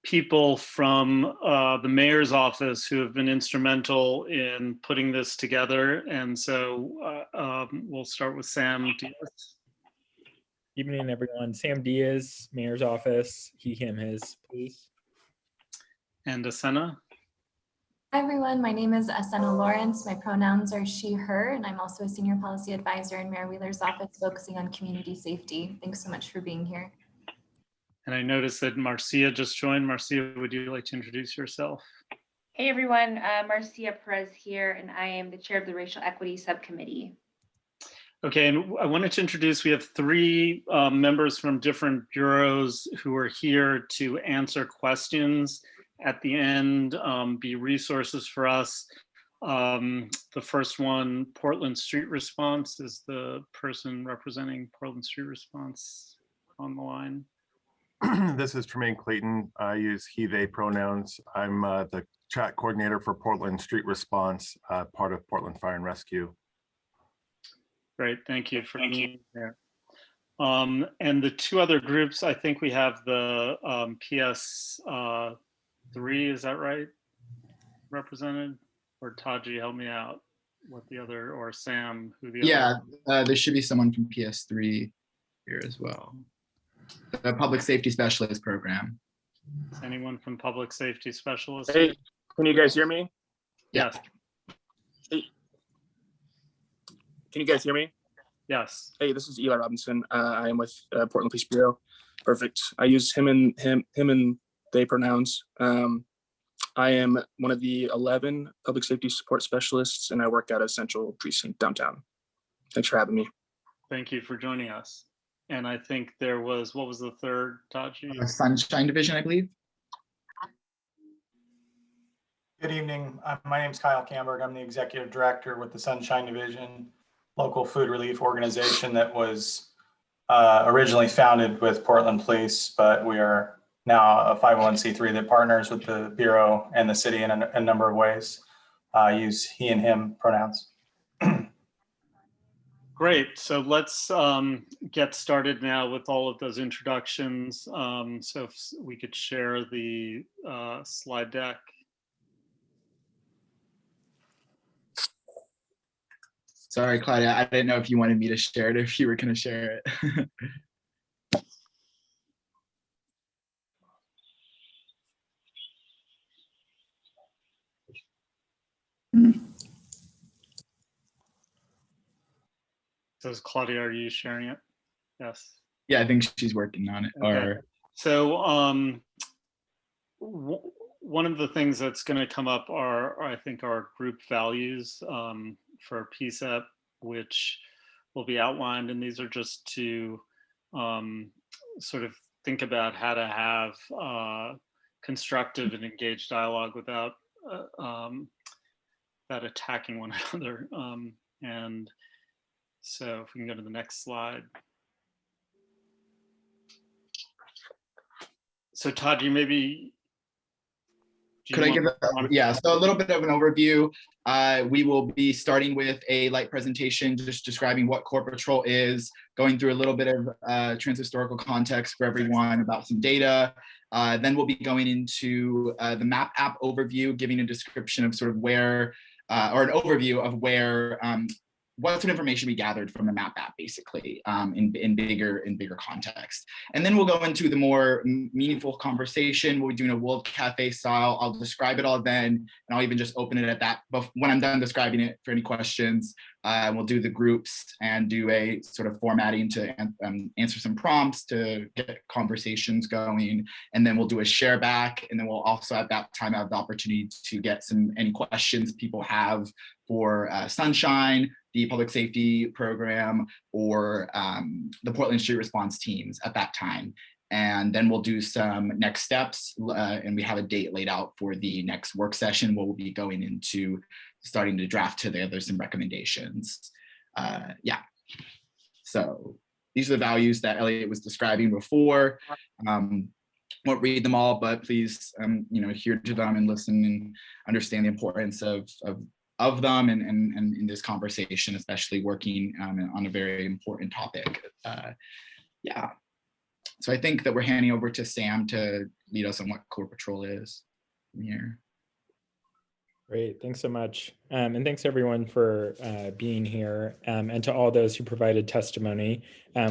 people from the mayor's office who have been instrumental in putting this together. And so we'll start with Sam Diaz. Evening, everyone. Sam Diaz, mayor's office, he, him, his, please. And Asena. Hi, everyone. My name is Asena Lawrence. My pronouns are she, her, and I'm also a senior policy advisor in Mayor Wheeler's office focusing on community safety. Thanks so much for being here. And I noticed that Marcia just joined. Marcia, would you like to introduce yourself? Hey everyone, Marcia Perez here, and I am the chair of the Racial Equity Subcommittee. Okay, and I wanted to introduce, we have three members from different bureaus who are here to answer questions at the end, be resources for us. The first one, Portland Street Response, is the person representing Portland Street Response on the line. This is Tremaine Clayton. I use he, they pronouns. I'm the chat coordinator for Portland Street Response, part of Portland Fire and Rescue. Great, thank you for being here. And the two other groups, I think we have the PS3, is that right? Represented? Or Taji, help me out. What the other, or Sam, who the other? Yeah, there should be someone from PS3 here as well. The Public Safety Specialist Program. Is anyone from Public Safety Specialist? Hey, can you guys hear me? Yes. Hey. Can you guys hear me? Yes. Hey, this is Eli Robinson. I am with Portland Police Bureau. Perfect. I use him and they pronouns. I am one of the 11 public safety support specialists, and I work at a central precinct downtown. Thanks for having me. Thank you for joining us. And I think there was, what was the third, Taji? Sunshine Division, I believe. Good evening. My name is Kyle Kamberg. I'm the executive director with the Sunshine Division, local food relief organization that was originally founded with Portland Police, but we are now a 501c3 that partners with the Bureau and the city in a number of ways. Use he and him pronouns. Great, so let's get started now with all of those introductions. So if we could share the slide deck. Sorry, Claudia, I didn't know if you wanted me to share it, if you were going to share it. So Claudia, are you sharing it? Yes. Yeah, I think she's working on it. Okay. Or so one of the things that's going to come up are, I think, our group values for Psep, which will be outlined, and these are just to sort of think about how to have constructive and engaged dialogue without attacking one another. And so if we can go to the next slide. So Todd, you maybe. Could I give yeah, so a little bit of an overview. We will be starting with a light presentation, just describing what Core Patrol is, going through a little bit of transhistorical context for everyone about some data. Then we'll be going into the map app overview, giving a description of sort of where, or an overview of where, what sort of information we gathered from the map app, basically, in bigger context. And then we'll go into the more meaningful conversation. We'll be doing a World Cafe style. I'll describe it all then, and I'll even just open it at that. But when I'm done describing it for any questions, we'll do the groups and do a sort of formatting to answer some prompts to get conversations going. And then we'll do a share back. And then we'll also at that time have the opportunity to get any questions people have for Sunshine, the public safety program, or the Portland Street Response teams at that time. And then we'll do some next steps, and we have a date laid out for the next work session where we'll be going into starting to draft together some recommendations. Yeah, so these are the values that Elliot was describing before. Won't read them all, but please adhere to them and listen and understand the importance of them and in this conversation, especially working on a very important topic. Yeah. So I think that we're handing over to Sam to lead us on what Core Patrol is from here. Great, thanks so much. And thanks everyone for being here, and to all those who provided testimony,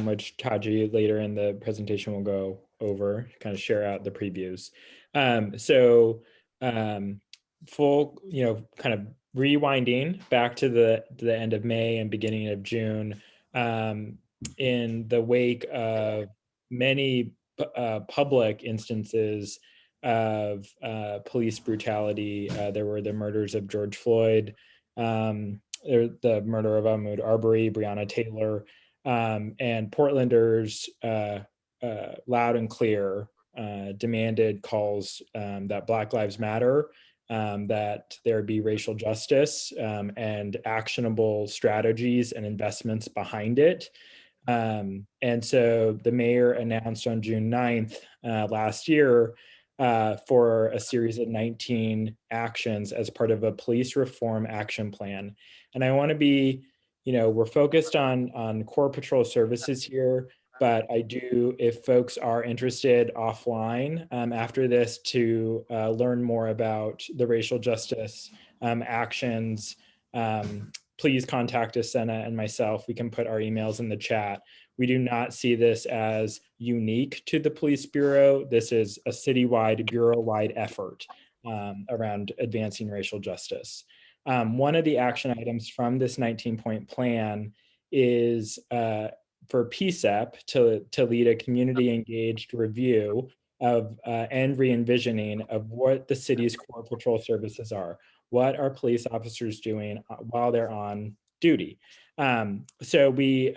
which Taji later in the presentation will go over, kind of share out the previews. Full, kind of rewinding back to the end of May and beginning of June, in the wake of many public instances of police brutality. There were the murders of George Floyd, the murder of Ahmaud Arbery, Breonna Taylor, and Portlanders loud and clear demanded calls that Black Lives Matter, that there be racial justice, and actionable strategies and investments behind it. And so the mayor announced on June 9th last year for a series of 19 actions as part of a police reform action plan. And I want to be, we're focused on Core Patrol services here, but I do, if folks are interested offline after this to learn more about the racial justice actions, please contact Asena and myself. We can put our emails in the chat. We do not see this as unique to the police bureau. This is a citywide, bureau-wide effort around advancing racial justice. One of the action items from this 19-point plan is for Psep to lead a community-engaged review of and re-envisioning of what the city's core patrol services are. What are police officers doing while they're on duty? So we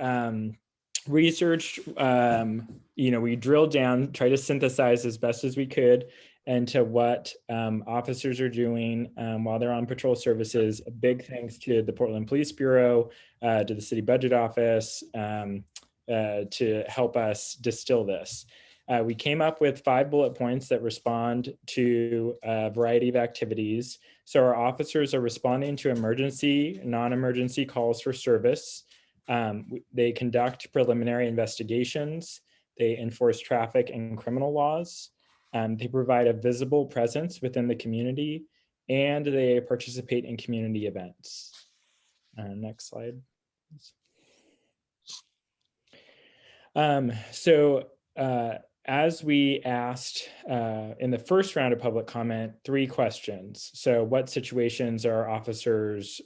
researched, we drilled down, tried to synthesize as best as we could into what officers are doing while they're on patrol services. A big thanks to the Portland Police Bureau, to the City Budget Office, to help us distill this. We came up with 5 bullet points that respond to a variety of activities. So our officers are responding to emergency, non-emergency calls for service. They conduct preliminary investigations. They enforce traffic and criminal laws. They provide a visible presence within the community, and they participate in community events. Next slide. As we asked in the first round of public comment, 3 questions. So what situations are officers,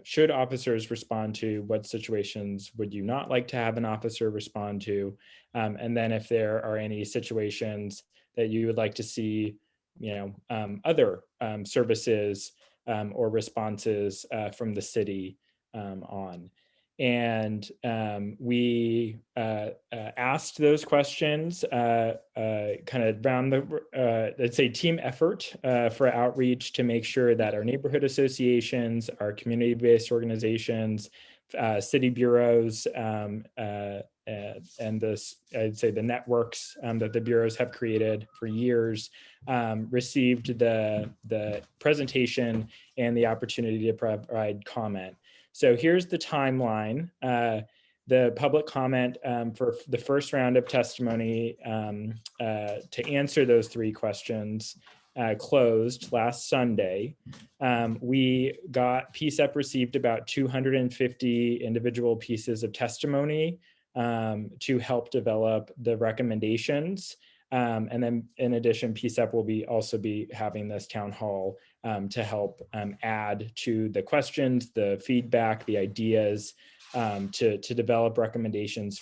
should officers respond to? What situations would you not like to have an officer respond to? And then if there are any situations that you would like to see, other services or responses from the city on. And we asked those questions kind of around the, let's say, team effort for outreach to make sure that our neighborhood associations, our community-based organizations, city bureaus, and this, I'd say the networks that the bureaus have created for years, received the presentation and the opportunity to provide comment. So here's the timeline. The public comment for the first round of testimony to answer those 3 questions closed last Sunday. Psep received about 250 individual pieces of testimony to help develop the recommendations. And then in addition, Psep will also be having this town hall to help add to the questions, the feedback, the ideas, to develop recommendations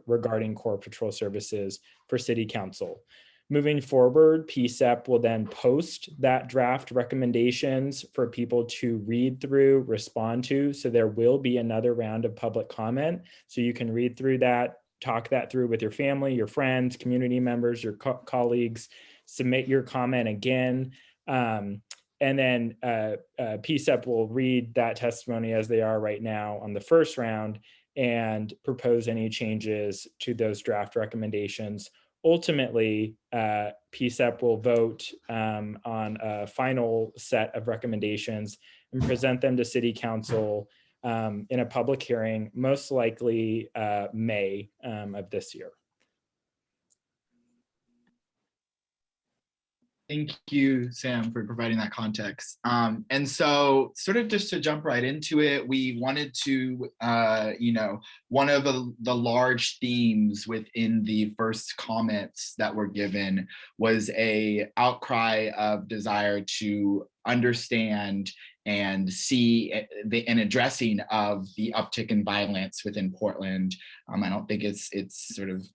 regarding core patrol services for city council. Moving forward, Psep will then post that draft recommendations for people to read through, respond to. So there will be another round of public comment. So you can read through that, talk that through with your family, your friends, community members, your colleagues, submit your comment again. And then Psep will read that testimony as they are right now on the first round and propose any changes to those draft recommendations. Ultimately, Psep will vote on a final set of recommendations and present them to City Council in a public hearing, most likely May of this year. Thank you, Sam, for providing that context. And so sort of just to jump right into it, we wanted to, one of the large themes within the first comments that were given was a outcry of desire to understand and see an addressing of the uptick in violence within Portland. I don't think it's sort of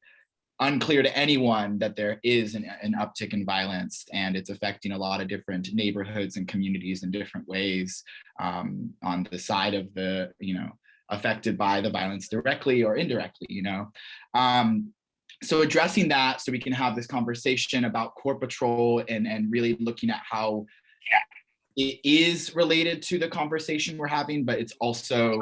unclear to anyone that there is an uptick in violence, and it's affecting a lot of different neighborhoods and communities in different ways, on the side of the, affected by the violence directly or indirectly, So addressing that so we can have this conversation about Court Patrol and really looking at how it is related to the conversation we're having, but it's also,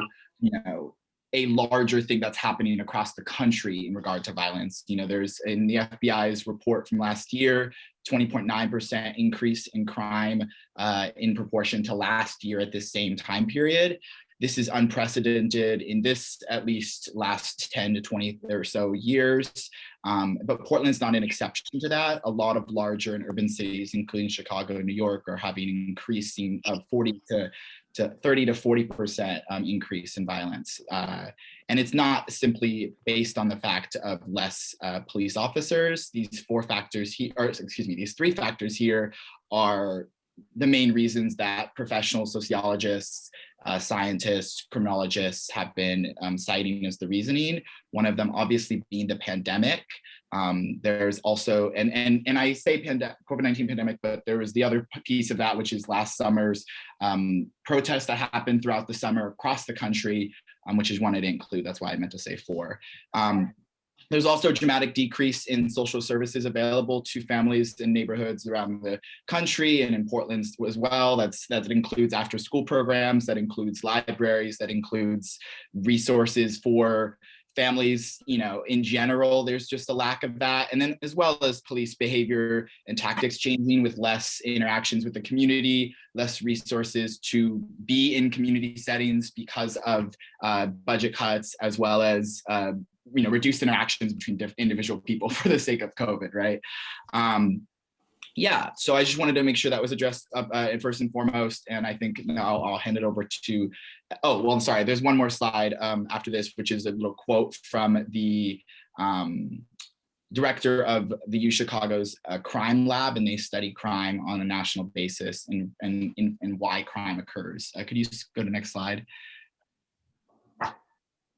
a larger thing that's happening across the country in regard to violence. There's in the FBI's report from last year, 20.9% increase in crime in proportion to last year at this same time period. This is unprecedented in this at least last 10 to 20 or so years. But Portland's not an exception to that. A lot of larger and urban cities, including Chicago and New York, are having an increasing of 30 to 40% increase in violence. And it's not simply based on the fact of less police officers. These these three factors here are the main reasons that professional sociologists, scientists, criminologists have been citing as the reasoning. One of them obviously being the pandemic. There's also, and I say COVID-19 pandemic, but there was the other piece of that, which is last summer's protests that happened throughout the summer across the country, which is one I didn't include. That's why I meant to say 4. There's also a dramatic decrease in social services available to families in neighborhoods around the country and in Portland as well. That includes after school programs, that includes libraries, that includes resources for families, in general. There's just a lack of that. And then as well as police behavior and tactics changing with less interactions with the community, less resources to be in community settings because of budget cuts, as well as reduced interactions between individual people for the sake of COVID, right? So I just wanted to make sure that was addressed first and foremost. And I think now I'll hand it over to, I'm sorry, there's one more slide after this, which is a little quote from the director of the U Chicago's crime lab, and they study crime on a national basis and why crime occurs. Could you go to the next slide?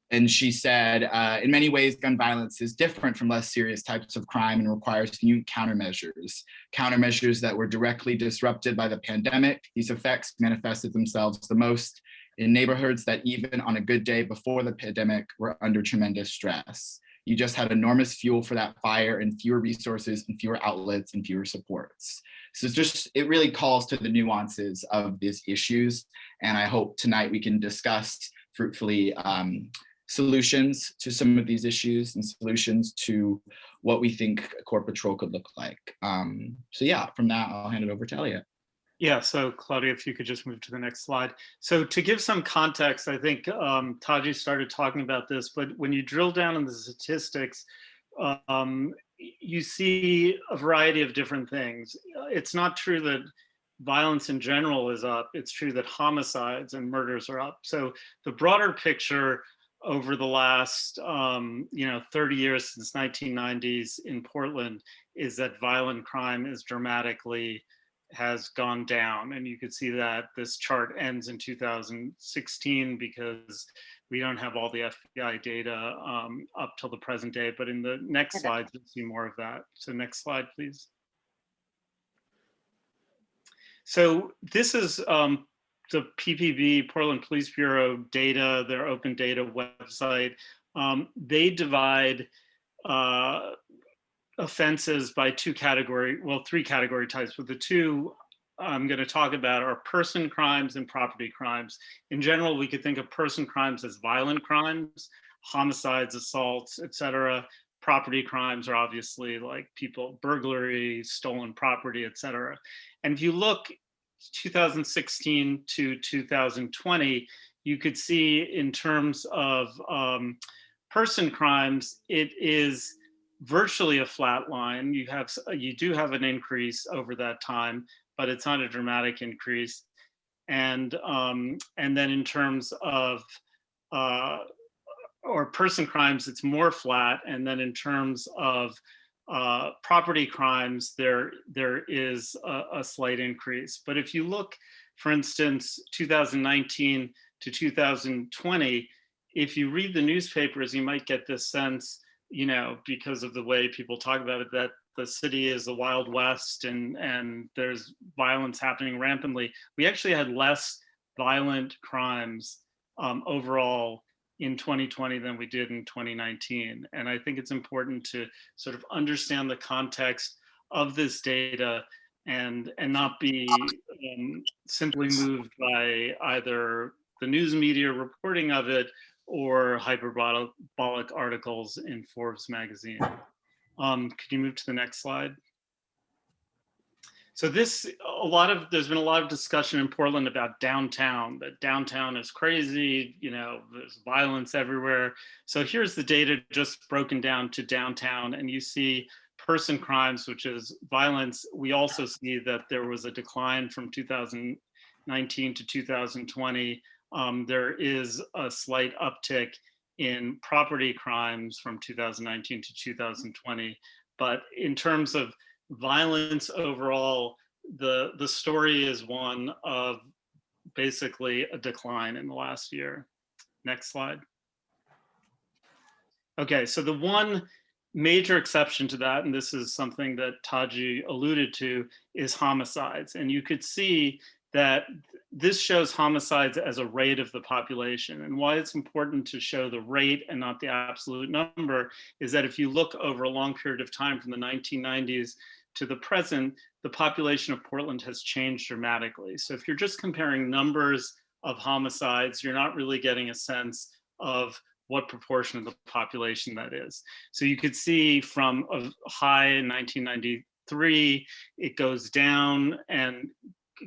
And she said, in many ways, gun violence is different from less serious types of crime and requires new countermeasures that were directly disrupted by the pandemic. These effects manifested themselves the most in neighborhoods that even on a good day before the pandemic were under tremendous stress. You just had enormous fuel for that fire and fewer resources and fewer outlets and fewer supports. So it really calls to the nuances of these issues. And I hope tonight we can discuss fruitfully solutions to some of these issues and solutions to what we think Court Patrol could look like. From that, I'll hand it over to Elliot. Yeah, so Claudia, if you could just move to the next slide. So to give some context, I think Taji started talking about this, but when you drill down in the statistics, you see a variety of different things. It's not true that violence in general is up. It's true that homicides and murders are up. So the broader picture over the last 30 years since 1990s in Portland is that violent crime has gone down. And you could see that this chart ends in 2016 because we don't have all the FBI data up till the present day, but in the next slide, you'll see more of that. So next slide, please. So this is the PPB, Portland Police Bureau data, their open data website. They divide offenses by three category types, but the two I'm going to talk about are person crimes and property crimes. In general, we could think of person crimes as violent crimes, homicides, assaults, etc. Property crimes are obviously like burglary, stolen property, etc. And if you look 2016 to 2020, you could see in terms of person crimes, it is virtually a flat line. You do have an increase over that time, but it's not a dramatic increase. And then in terms of or person crimes, it's more flat. And then in terms of property crimes, there is a slight increase. But if you look, for instance, 2019 to 2020, if you read the newspapers, you might get this sense, because of the way people talk about it, that the city is the Wild West and there's violence happening rampantly. We actually had less violent crimes overall in 2020 than we did in 2019. And I think it's important to sort of understand the context of this data and not be simply moved by either the news media reporting of it or hyperbolic articles in Forbes magazine. Could you move to the next slide? So there's been a lot of discussion in Portland about downtown, that downtown is crazy, there's violence everywhere. So here's the data just broken down to downtown, and you see person crimes, which is violence. We also see that there was a decline from 2019 to 2020. There is a slight uptick in property crimes from 2019 to 2020. But in terms of violence overall, the story is one of basically a decline in the last year. Next slide. Okay, so the one major exception to that, and this is something that Taji alluded to, is homicides. And you could see that this shows homicides as a rate of the population. And why it's important to show the rate and not the absolute number is that if you look over a long period of time from the 1990s to the present, the population of Portland has changed dramatically. So if you're just comparing numbers of homicides, you're not really getting a sense of what proportion of the population that is. So you could see from a high in 1993, it goes down and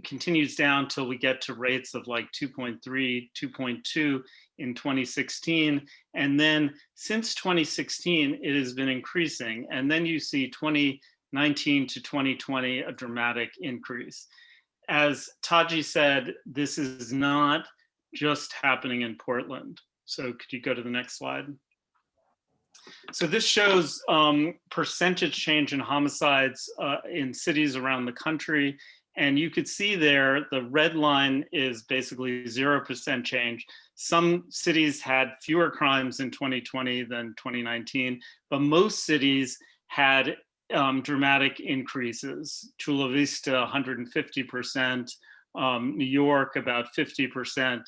continues down till we get to rates of like 2.3, 2.2 in 2016. And then since 2016, it has been increasing. And then you see 2019 to 2020, a dramatic increase. As Taji said, this is not just happening in Portland. So could you go to the next slide? So this shows percentage change in homicides in cities around the country. And you could see there, the red line is basically 0% change. Some cities had fewer crimes in 2020 than 2019, but most cities had dramatic increases. Chula Vista, 150%, New York, about 50%.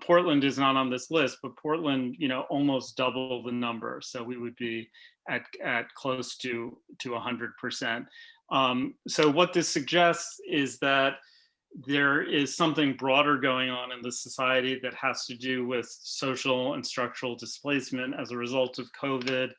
Portland is not on this list, but Portland, almost double the number. So we would be at close to 100%. So what this suggests is that there is something broader going on in the society that has to do with social and structural displacement as a result of COVID,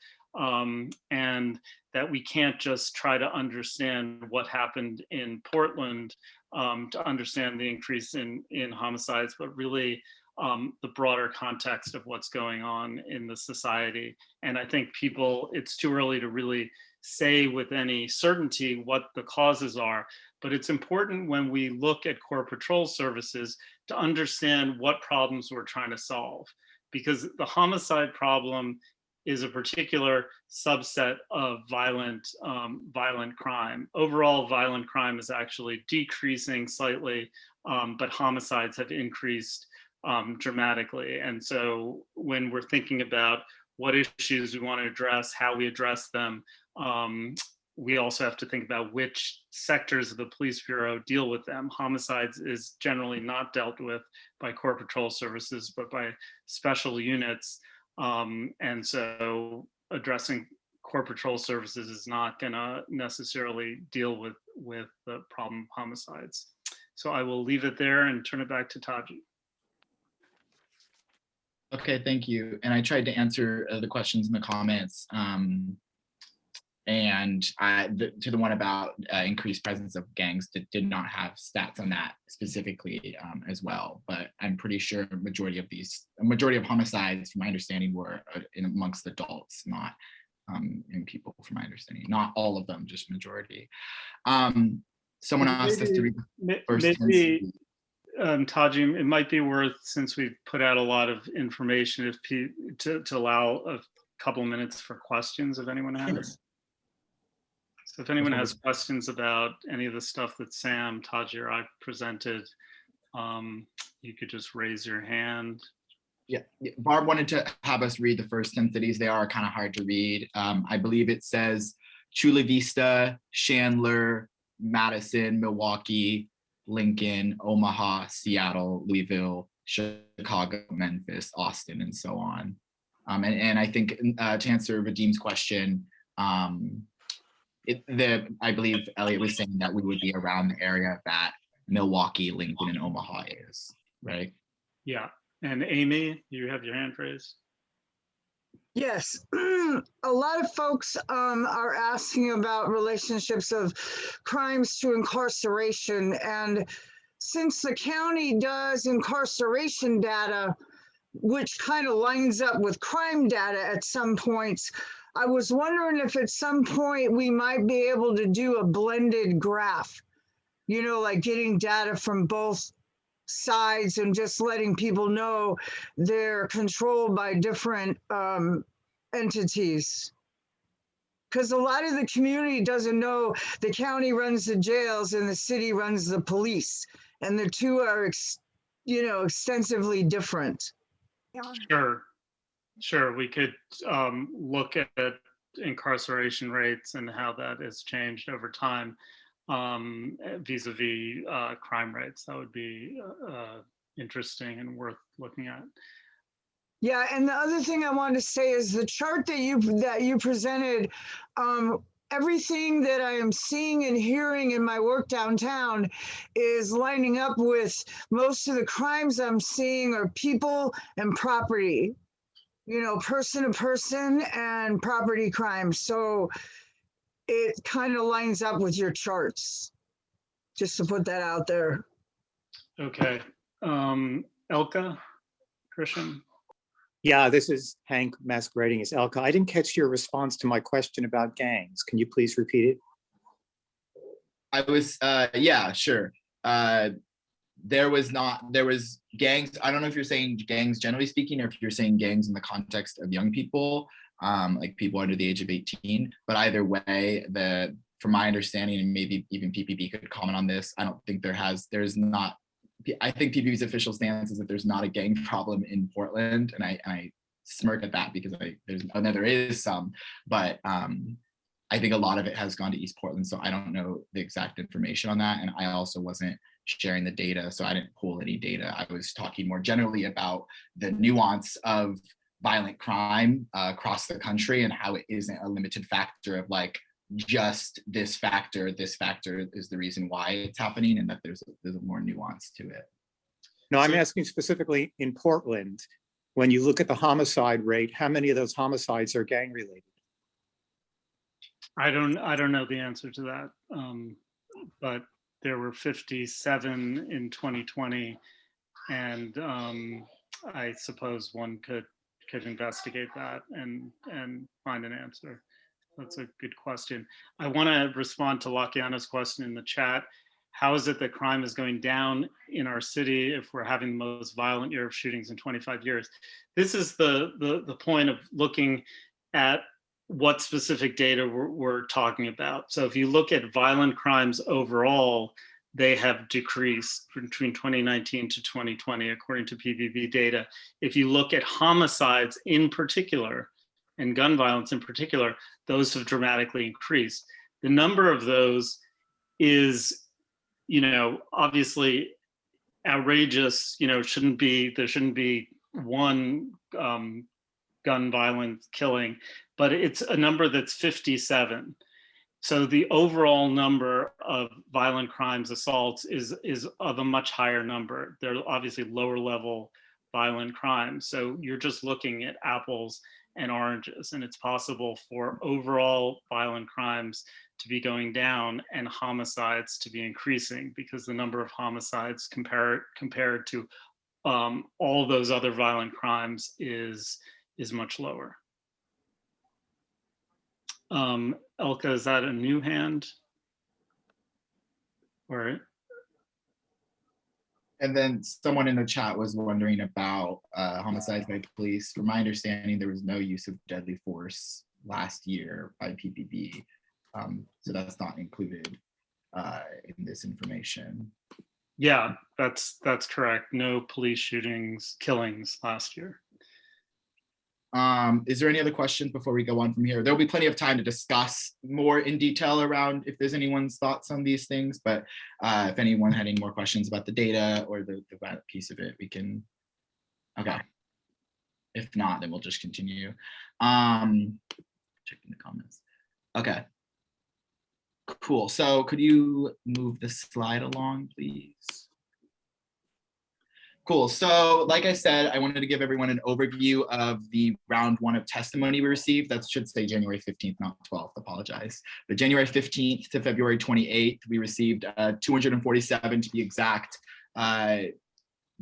and that we can't just try to understand what happened in Portland to understand the increase in homicides, but really the broader context of what's going on in the society. And I think it's too early to really say with any certainty what the causes are, but it's important when we look at core patrol services to understand what problems we're trying to solve, because the homicide problem is a particular subset of violent crime. Overall, violent crime is actually decreasing slightly, but homicides have increased dramatically. And so when we're thinking about what issues we want to address, how we address them, we also have to think about which sectors of the police bureau deal with them. Homicides is generally not dealt with by core patrol services, but by special units. And so addressing core patrol services is not going to necessarily deal with the problem of homicides. So I will leave it there and turn it back to Taji. Okay, thank you. And I tried to answer the questions in the comments. And to the one about increased presence of gangs, did not have stats on that specifically as well. But I'm pretty sure a majority of homicides, from my understanding, were amongst adults, not in people, from my understanding. Not all of them, just majority. Someone asked us to read the first 10 maybe, cities. Taji, it might be worth, since we've put out a lot of information, if to allow a couple minutes for questions if anyone has. So if anyone has questions about any of the stuff that Sam, Taji, or I presented, you could just raise your hand. Yeah, Barb wanted to have us read the first 10 cities. They are kind of hard to read. I believe it says Chula Vista, Chandler, Madison, Milwaukee, Lincoln, Omaha, Seattle, Louisville, Chicago, Memphis, Austin, and so on. And I think to answer Vadim's question, I believe Elliot was saying that we would be around the area that Milwaukee, Lincoln, and Omaha is, right? Yeah. And Amy, you have your hand raised. Yes, a lot of folks are asking about relationships of crimes to incarceration. And since the county does incarceration data, which kind of lines up with crime data at some points, I was wondering if at some point we might be able to do a blended graph, you know, like getting data from both sides and just letting people know they're controlled by different entities. Because a lot of the community doesn't know the county runs the jails and the city runs the police, and the two are, extensively different. Sure. We could look at incarceration rates and how that has changed over time vis-a-vis crime rates. That would be interesting and worth looking at. Yeah, and the other thing I wanted to say is the chart that you presented, everything that I am seeing and hearing in my work downtown is lining up with most of the crimes I'm seeing are people and property, person to person and property crimes. So it kind of lines up with your charts, just to put that out there. Okay. Elka, Christian? Yeah, this is Hank masquerading as Elka. I didn't catch your response to my question about gangs. Can you please repeat it? I was, yeah, sure. There was gangs. I don't know if you're saying gangs generally speaking, or if you're saying gangs in the context of young people, like people under the age of 18. But either way, from my understanding, and maybe even PPB could comment on this, I don't think there's not. I think PPB's official stance is that there's not a gang problem in Portland, and I smirk at that because there is some, but I think a lot of it has gone to East Portland, so I don't know the exact information on that, and I also wasn't sharing the data, so I didn't pull any data. I was talking more generally about the nuance of violent crime across the country and how it isn't a limited factor of like just this factor is the reason why it's happening, and that there's a more nuance to it. No, I'm asking specifically in Portland, when you look at the homicide rate, how many of those homicides are gang related? I don't know the answer to that, but there were 57 in 2020, and I suppose one could investigate that and find an answer. That's a good question. I want to respond to Lakiana's question in the chat. How is it that crime is going down in our city if we're having the most violent year of shootings in 25 years? This is the point of looking at what specific data we're talking about. So if you look at violent crimes overall, they have decreased between 2019 to 2020, according to PVB data. If you look at homicides in particular, and gun violence in particular, those have dramatically increased. The number of those is, obviously outrageous. There shouldn't be one gun violence killing, but it's a number that's 57. So the overall number of violent crimes, assaults, is of a much higher number. They're obviously lower level violent crimes. So you're just looking at apples and oranges, and it's possible for overall violent crimes to be going down and homicides to be increasing, because the number of homicides compared to all those other violent crimes is much lower. Elka, is that a new hand? Or And then someone in the chat was wondering about homicides by police. From my understanding, there was no use of deadly force last year by PPB. So that's not included in this information. yeah, that's correct. No police shootings, killings last year. Is there any other questions before we go on from here? There'll be plenty of time to discuss more in detail around if there's anyone's thoughts on these things, but if anyone had any more questions about the data or the piece of it, we can, okay. If not, then we'll just continue. Checking the comments. Okay. Cool, so could you move the slide along, please? Cool, so like I said, I wanted to give everyone an overview of the round 1 of testimony we received. That should say January 15th, not 12th, apologize. But January 15th to February 28th, we received 247 to be exact,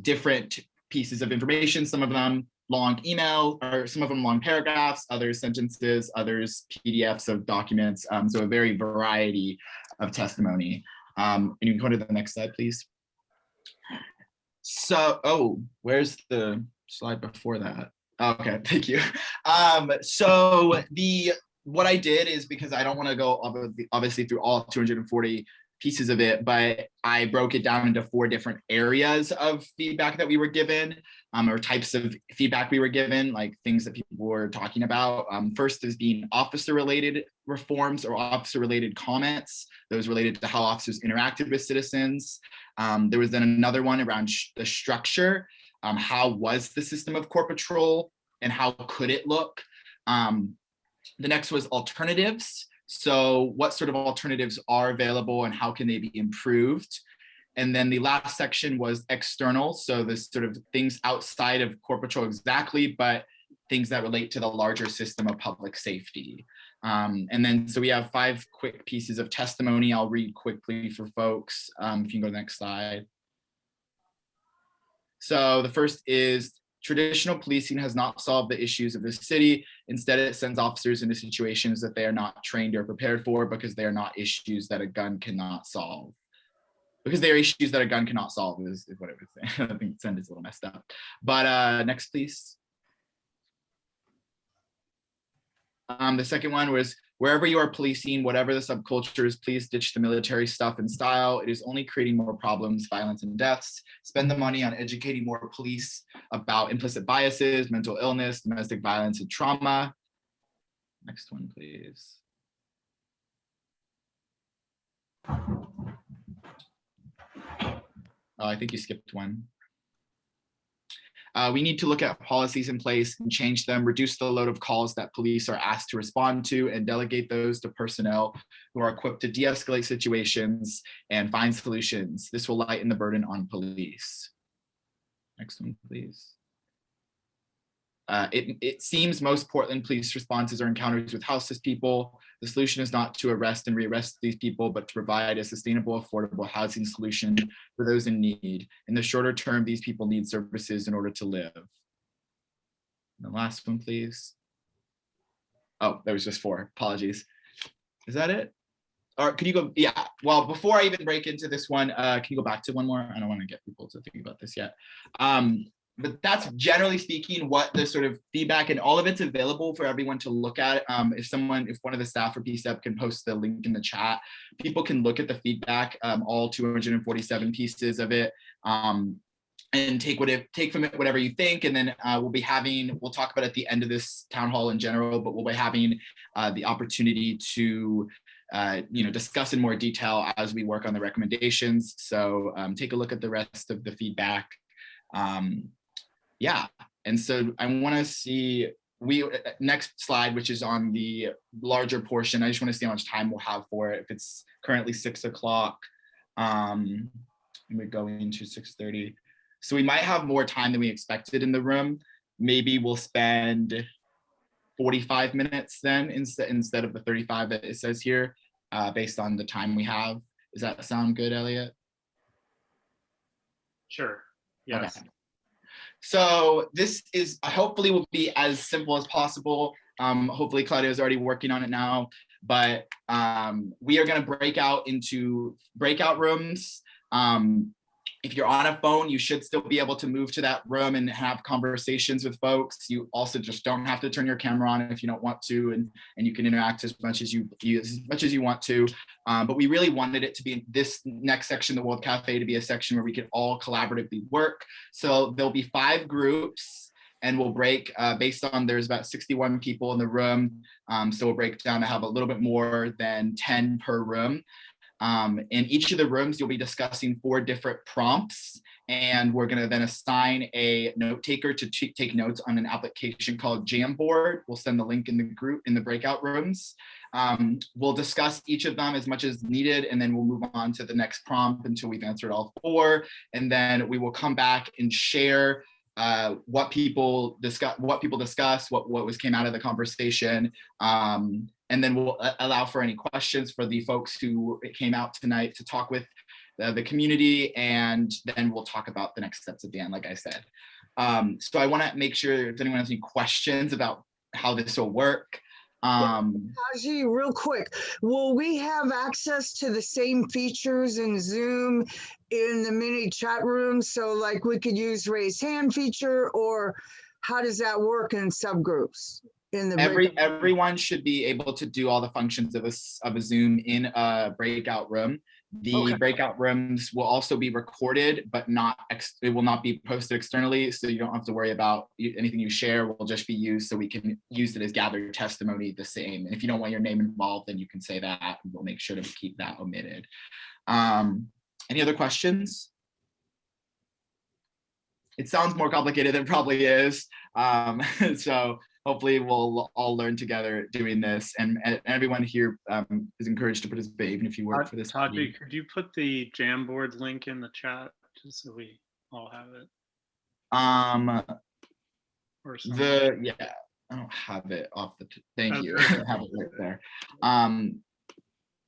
different pieces of information, some of them long email, or some of them long paragraphs, others sentences, others PDFs of documents. So a very variety of testimony. And you can go to the next slide, please. So, oh, where's the slide before that? Okay, thank you. So what I did is, because I don't want to go obviously through all 240 pieces of it, but I broke it down into 4 different areas of feedback that we were given, or types of feedback we were given, like things that people were talking about. First is being officer-related reforms or officer-related comments, those related to how officers interacted with citizens. There was then another one around the structure. How was the system of court patrol and how could it look? The next was alternatives. So what sort of alternatives are available and how can they be improved? And then the last section was external. So the sort of things outside of court patrol exactly, but things that relate to the larger system of public safety. And then, so we have 5 quick pieces of testimony. I'll read quickly for folks. If you can go to the next slide. So the first is, traditional policing has not solved the issues of the city. Instead, it sends officers into situations that they are not trained or prepared for because they are not issues that a gun cannot solve. Because they are issues that a gun cannot solve is what I would say. I think the sentence is a little messed up. But next, please. The second one was, wherever you are policing, whatever the subcultures, please ditch the military stuff and style. It is only creating more problems, violence, and deaths. Spend the money on educating more police about implicit biases, mental illness, domestic violence, and trauma. Next one, please. Oh, I think you skipped one. We need to look at policies in place and change them, reduce the load of calls that police are asked to respond to, and delegate those to personnel who are equipped to de-escalate situations and find solutions. This will lighten the burden on police. Next one, please. It seems most Portland police responses are encounters with houseless people. The solution is not to arrest and rearrest these people, but to provide a sustainable, affordable housing solution for those in need. In the shorter term, these people need services in order to live. And the last one, please. Oh, there was just 4. Apologies. Is that it? Or can you go? Yeah. Well, before I even break into this one, can you go back to one more? I don't want to get people to think about this yet. But that's generally speaking what the sort of feedback, and all of it's available for everyone to look at. If one of the staff for Psep can post the link in the chat, people can look at the feedback, all 247 pieces of it, and take from it whatever you think. And then we'll talk about at the end of this town hall in general, but we'll be having the opportunity to discuss in more detail as we work on the recommendations. So take a look at the rest of the feedback. Yeah, and so I want to see, next slide, which is on the larger portion. I just want to see how much time we'll have for it. If it's currently 6 o'clock, and we're going into 6:30. So we might have more time than we expected in the room. Maybe we'll spend 45 minutes then instead of the 35 that it says here, based on the time we have. Does that sound good, Elliot? Sure, yes. Okay. So this is hopefully will be as simple as possible. Hopefully Claudia is already working on it now, but we are going to break out into breakout rooms. If you're on a phone, you should still be able to move to that room and have conversations with folks. You also just don't have to turn your camera on if you don't want to, and you can interact as much as you want to. But we really wanted it to be this next section, the World Cafe, to be a section where we could all collaboratively work. So there'll be 5 groups, and we'll break based on there's about 61 people in the room. So we'll break down to have a little bit more than 10 per room. In each of the rooms, you'll be discussing 4 different prompts, and we're going to then assign a note taker to take notes on an application called Jamboard. We'll send the link in the group in the breakout rooms. We'll discuss each of them as much as needed, and then we'll move on to the next prompt until we've answered all 4. And then we will come back and share what people discuss, what came out of the conversation. And then we'll allow for any questions for the folks who came out tonight to talk with the community, and then we'll talk about the next steps at the end, like I said. So I want to make sure if anyone has any questions about how this will work. Haji, real quick, will we have access to the same features in Zoom in the mini chat room? So like we could use raise hand feature, or how does that work in subgroups? Everyone should be able to do all the functions of a Zoom in a breakout room. The breakout rooms will also be recorded, but it will not be posted externally. So you don't have to worry about anything you share will just be used, so we can use it as gathered testimony the same. And if you don't want your name involved, then you can say that. We'll make sure to keep that omitted. Any other questions? It sounds more complicated than it probably is. So hopefully we'll all learn together doing this, and everyone here is encouraged to participate, even if you work for this. Taji, could you put the Jamboard link in the chat just so we all have it? Or yeah, I don't have it off the. Thank you. I have it right there.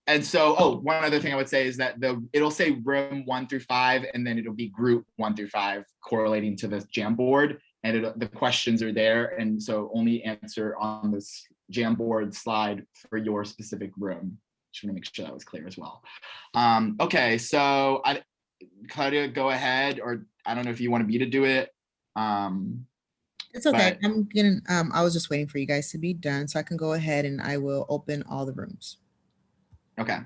And so, one other thing I would say is that it'll say room 1 through 5, and then it'll be group 1 through 5 correlating to this Jamboard. And the questions are there, and so only answer on this Jamboard slide for your specific room. Just want to make sure that was clear as well. Okay, so Claudia, go ahead, or I don't know if you want me to do it. It's okay. I'm getting. I was just waiting for you guys to be done, so I can go ahead and I will open all the rooms. Okay.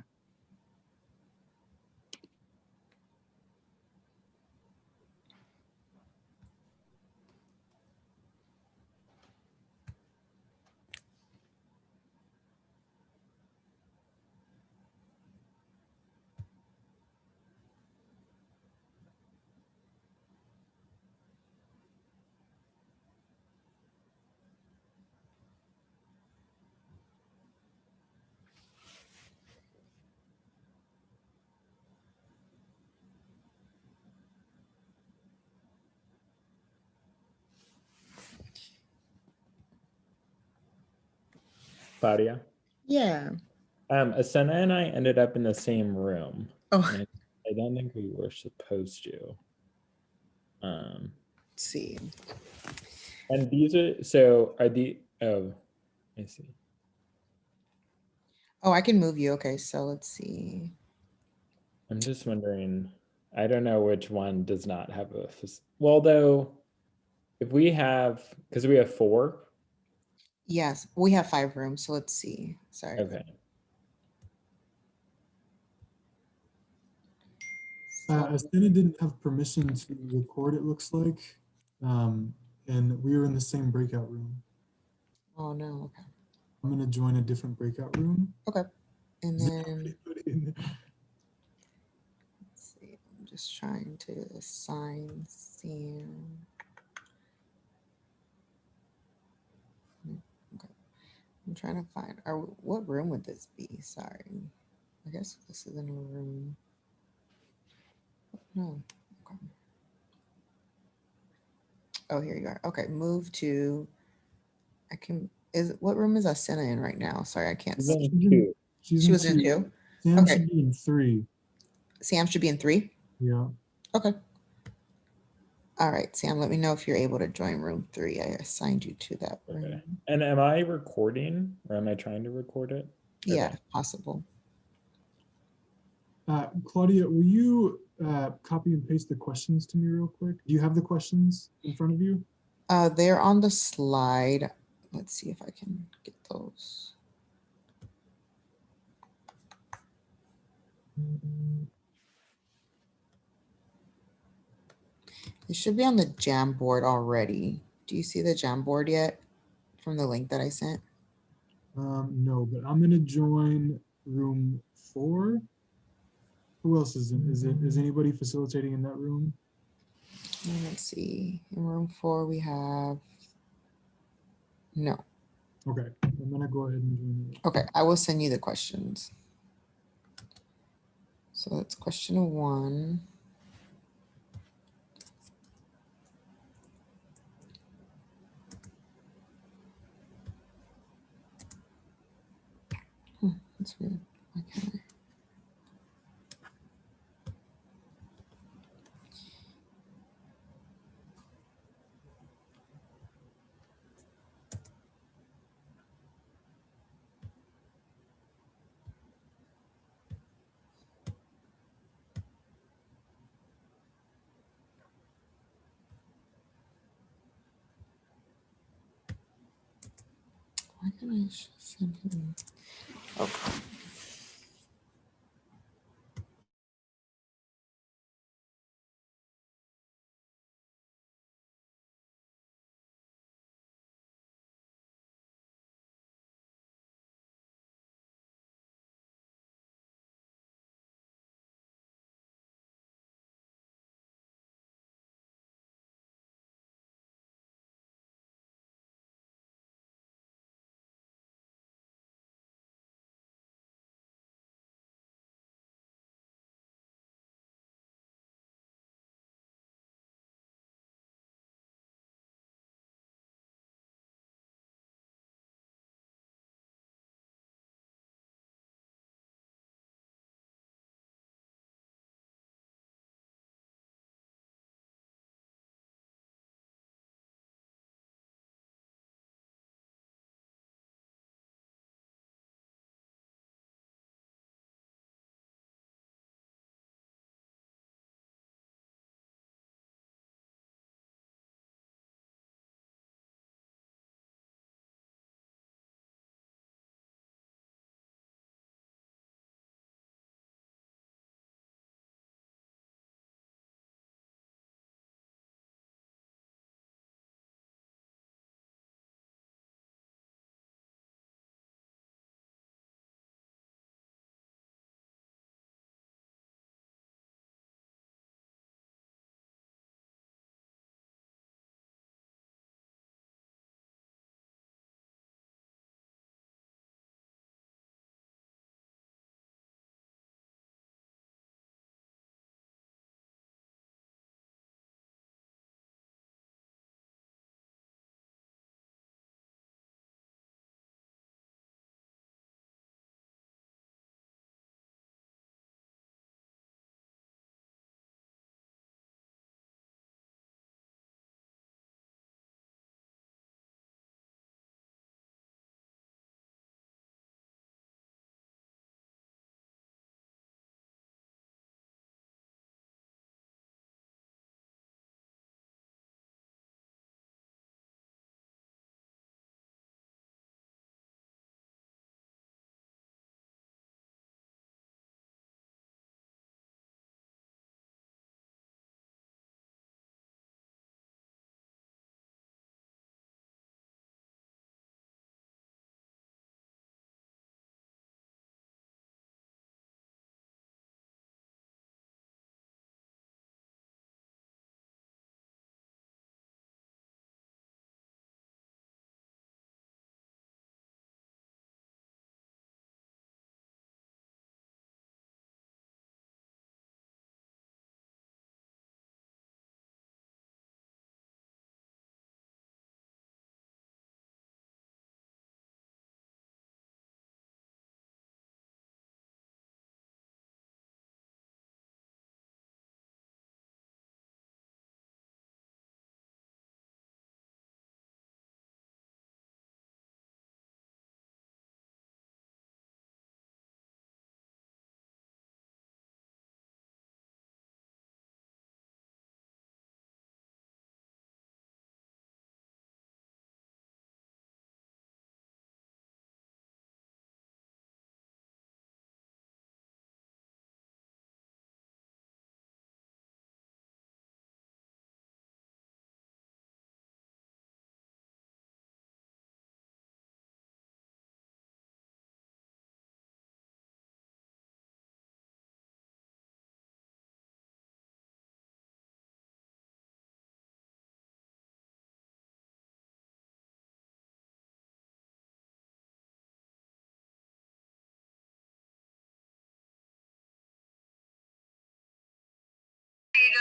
Claudia? Yeah. Asena and I ended up in the same room. Oh. I don't think we were supposed to. Let's see. And these are, I see. Oh, I can move you. Okay, so let's see. I'm just wondering, I don't know which one does not have a, well, though, if we have, because we have 4. Yes, we have 5 rooms, so let's see. Sorry. Okay. Asena didn't have permission to record, it looks like. And we were in the same breakout room. Oh, no. Okay. I'm going to join a different breakout room. Okay. And then, let's see, I'm just trying to assign Sam. Okay. I'm trying to find, what room would this be? Sorry. I guess this isn't a room. No. Okay. Oh, here you are. Okay, move to, what room is Asena in right now? Sorry, I can't see. She was in 2? Sam should be in 3. Sam should be in 3? Yeah. Okay. All right, Sam, let me know if you're able to join room 3. I assigned you to that room. Okay. And am I recording or am I trying to record it? Yeah, Okay. if possible. Claudia, will you copy and paste the questions to me real quick? Do you have the questions in front of you? They're on the slide. Let's see if I can get those. It should be on the Jamboard already. Do you see the Jamboard yet from the link that I sent? No, but I'm gonna join room 4. Who else is in? Is anybody facilitating in that room? Let's see. In room 4, we have no. Okay, I'm gonna go ahead and join it. Okay, I will send you the questions. So that's question 1. That's weird. Why can't I? Why can't I send him? Okay.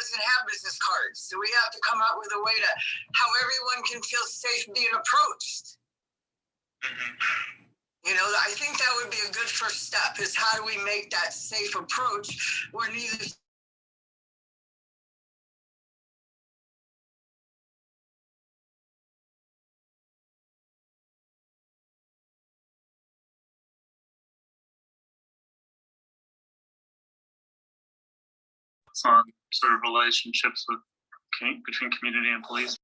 doesn't have business cards. So we have to come up with a way to how everyone can feel safe being approached. You know, I think that would be a good first step is how do we make that safe approach where neither on sort of relationships between community and police.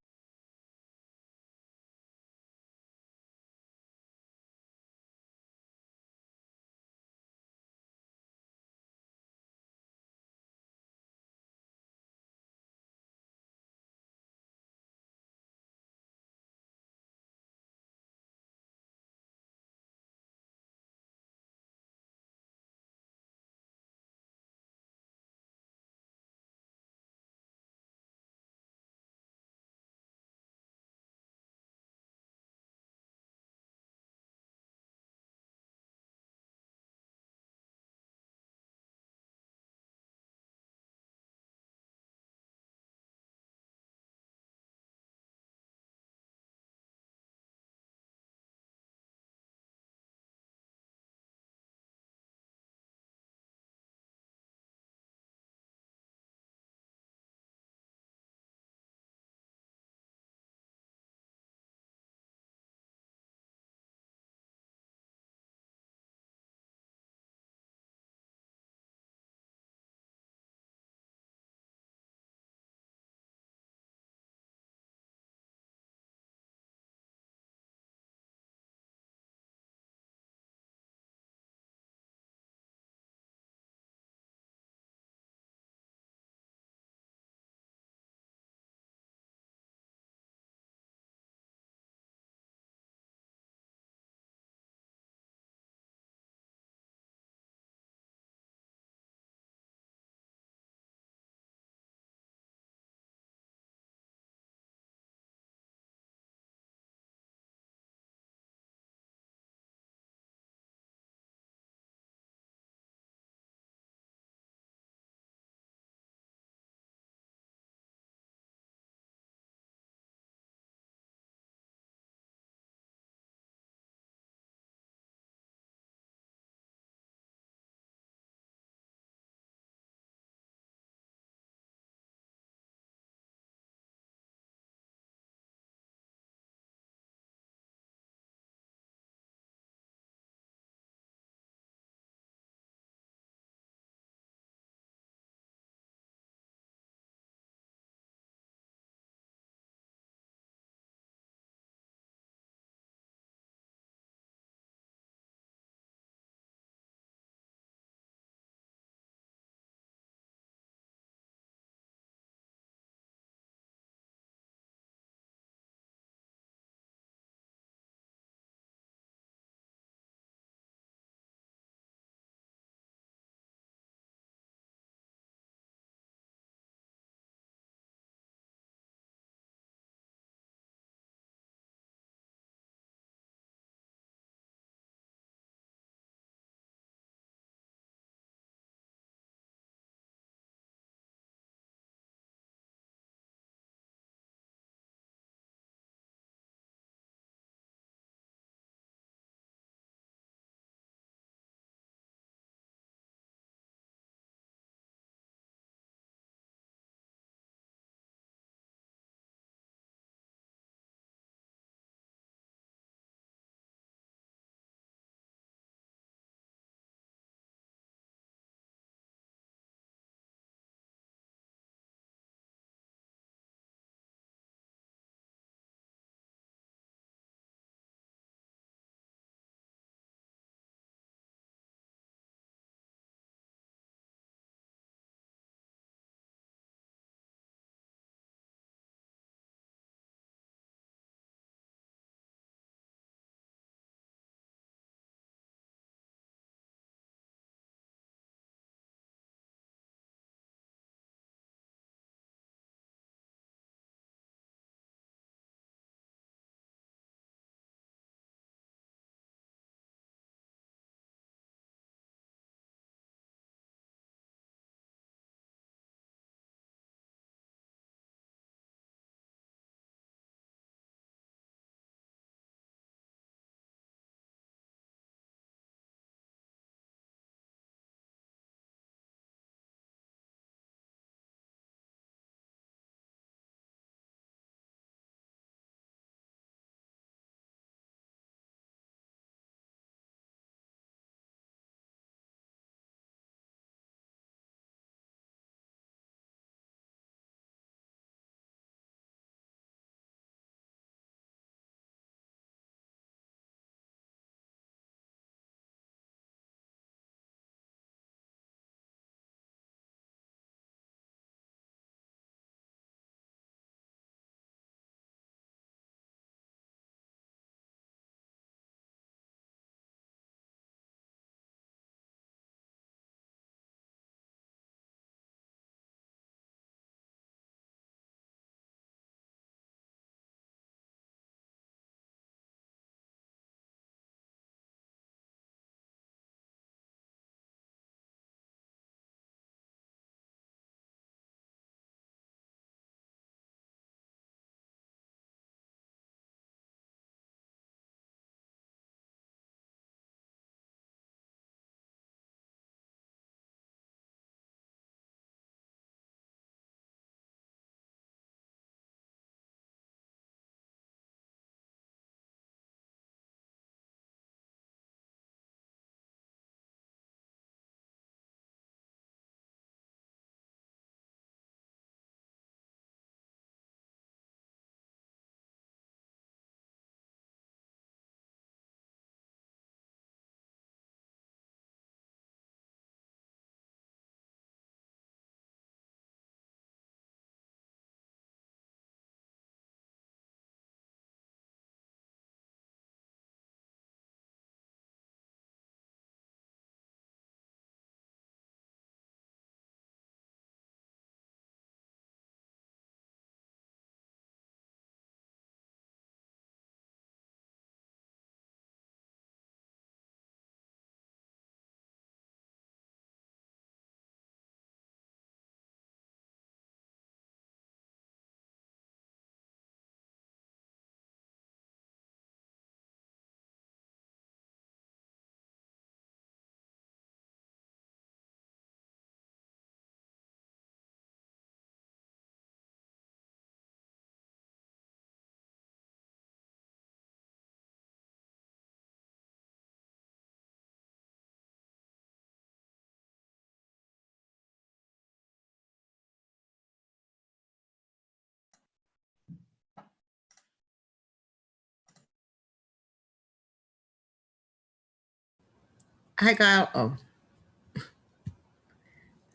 Hi, Kyle. Oh.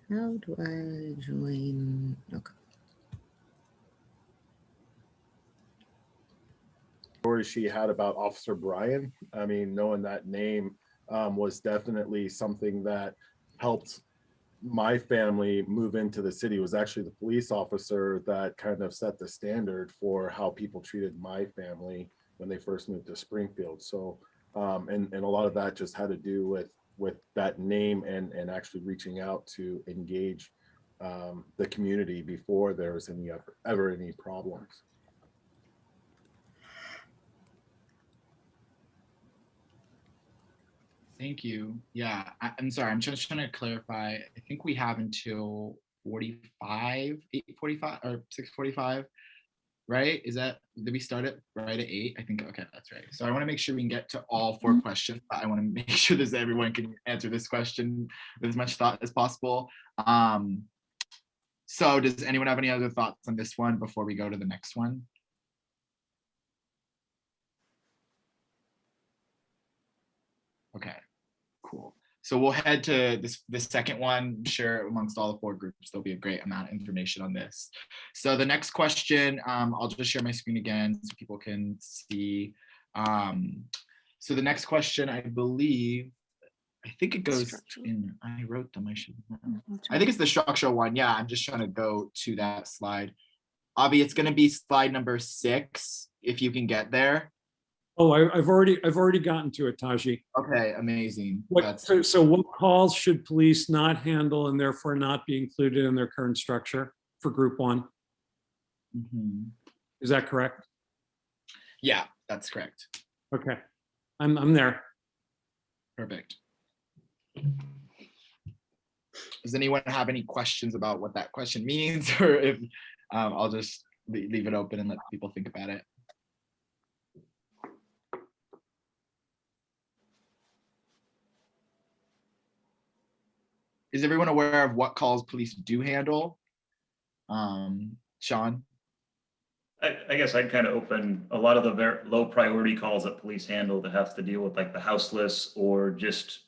How do I join? Okay. Story she had about Officer Brian. I mean, knowing that name was definitely something that helped my family move into the city. It was actually the police officer that kind of set the standard for how people treated my family when they first moved to Springfield. So, and a lot of that just had to do with that name and actually reaching out to engage the community before there was ever any problems. Thank you. Yeah, I'm sorry. I'm just trying to clarify. I think we have until 8:45 or 6:45, right? Did we start it right at 8? I think, okay, that's right. So I want to make sure we can get to all 4 questions. But I want to make sure that everyone can answer this question with as much thought as possible. So does anyone have any other thoughts on this one before we go to the next one? Okay, cool. So we'll head to this second one. I'm sure amongst all the 4 groups, there'll be a great amount of information on this. So the next question, I'll just share my screen again so people can see. So the next question, I think it goes in, I wrote them, I should know. I think it's the structural one. Yeah, I'm just trying to go to that slide. Avi, it's gonna be slide number 6, if you can get there. Oh, I've already gotten to it, Taji. Okay, amazing. So what calls should police not handle and therefore not be included in their current structure for group 1? Mm-hmm. Is that correct? Yeah, that's correct. Okay, I'm there. Perfect. Does anyone have any questions about what that question means, or if I'll just leave it open and let people think about it? Is everyone aware of what calls police do handle? Sean? I guess I'd kind of open a lot of the very low priority calls that police handle that have to deal with like the houseless or just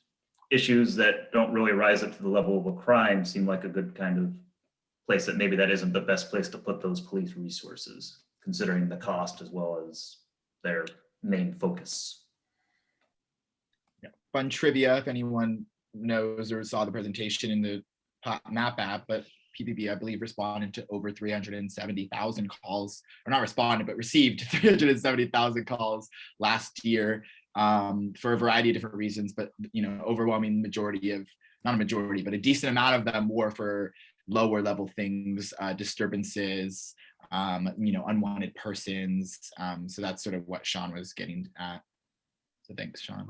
issues that don't really rise up to the level of a crime seem like a good kind of place that maybe that isn't the best place to put those police resources, considering the cost as well as their main focus. Yeah. Fun trivia, if anyone knows or saw the presentation in the map app, but PPB, I believe, responded to over 370,000 calls, or not responded, but received 370,000 calls last year for a variety of different reasons. But, overwhelming majority of, not a majority, but a decent amount of them were for lower level things, disturbances, unwanted persons. So that's sort of what Sean was getting at. So thanks, Sean.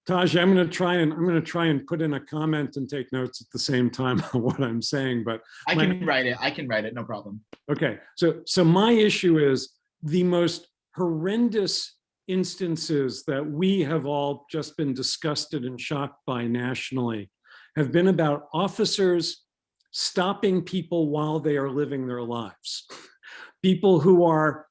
Taj, I'm going to try and put in a comment and take notes at the same time on what I'm saying, but I can write it, no problem. Okay, so my issue is the most horrendous instances that we have all just been disgusted and shocked by nationally have been about officers stopping people while they are living their lives. People who are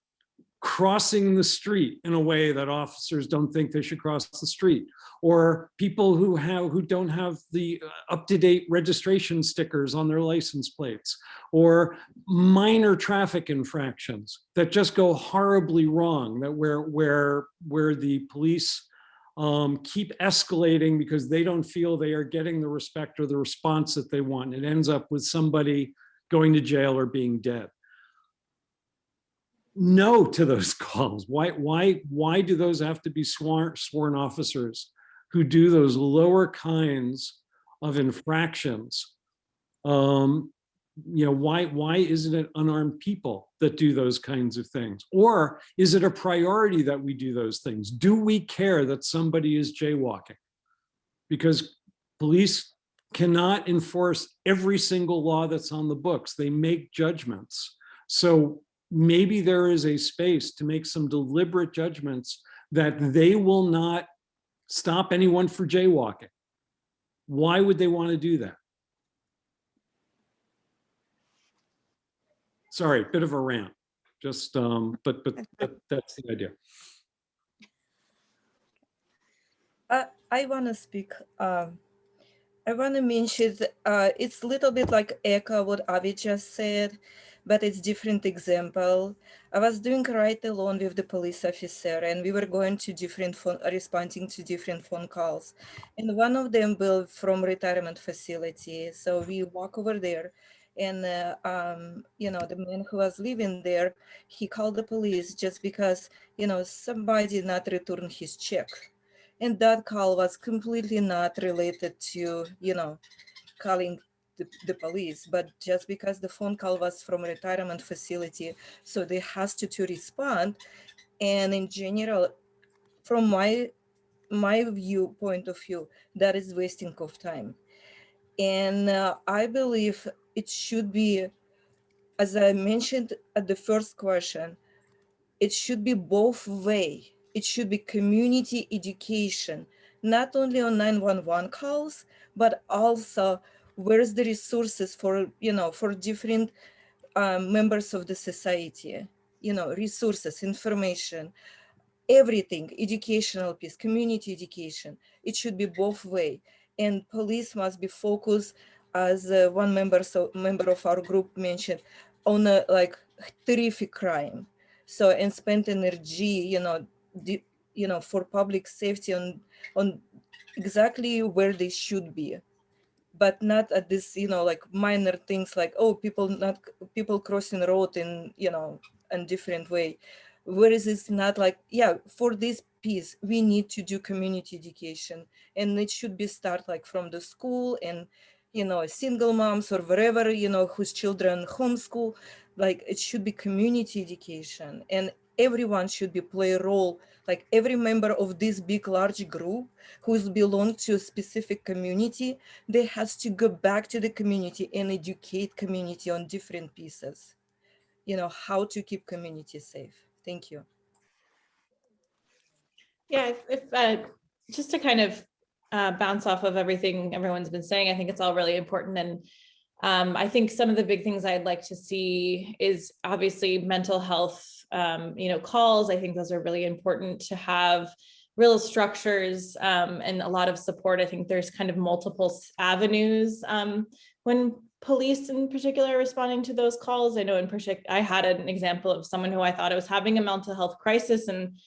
crossing the street in a way that officers don't think they should cross the street, or people who don't have the up-to-date registration stickers on their license plates, or minor traffic infractions that just go horribly wrong, that where the police keep escalating because they don't feel they are getting the respect or the response that they want. It ends up with somebody going to jail or being dead. No to those calls. Why do those have to be sworn officers who do those lower kinds of infractions? Why isn't it unarmed people that do those kinds of things? Or is it a priority that we do those things? Do we care that somebody is jaywalking? Because police cannot enforce every single law that's on the books. They make judgments. So maybe there is a space to make some deliberate judgments that they will not stop anyone for jaywalking. Why would they want to do that? Sorry, bit of a rant. Just, but that's the idea. I want to speak. I want to mention it's a little bit like echo what Avi just said, but it's different example. I was doing right alone with the police officer, and we were going to different responding to different phone calls, and one of them was from retirement facility. So we walk over there, and you know, the man who was living there, he called the police just because, you know, somebody not returned his check. And that call was completely not related to, you know, calling the police, but just because the phone call was from a retirement facility, so they has to respond. And in general, from my point of view, that is wasting of time. And I believe it should be, as I mentioned at the first question, it should be both way. It should be community education, not only on 911 calls, but also where's the resources for, you know, for different members of the society, you know, resources, information, everything, educational piece, community education. It should be both way. And police must be focused, as one member of our group mentioned, on a like terrific crime. So, and spend energy, you know, for public safety on exactly where they should be, but not at this, you know, like minor things like, oh, people crossing the road in, you know, in different way. Whereas it's not like, yeah, for this piece, we need to do community education, and it should be start like from the school, and, you know, single moms or wherever, you know, whose children homeschool, like it should be community education, and everyone should be play a role, like every member of this big, large group who's belong to a specific community, they has to go back to the community and educate community on different pieces, you know, how to keep community safe. Thank you. Yeah, just to kind of bounce off of everything everyone's been saying, I think it's all really important. And I think some of the big things I'd like to see is obviously mental health, you know, calls. I think those are really important to have real structures and a lot of support. I think there's kind of multiple avenues when police in particular are responding to those calls. I know in particular, I had an example of someone who I thought was having a mental health crisis, and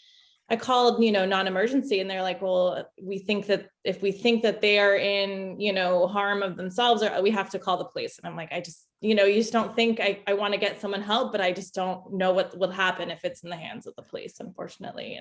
I called, you know, non-emergency, and they're like, well, we think that if we think that they are in, you know, harm of themselves, or we have to call the police. And I'm like, I just, you know, you just don't think I want to get someone help, but I just don't know what will happen if it's in the hands of the police, unfortunately.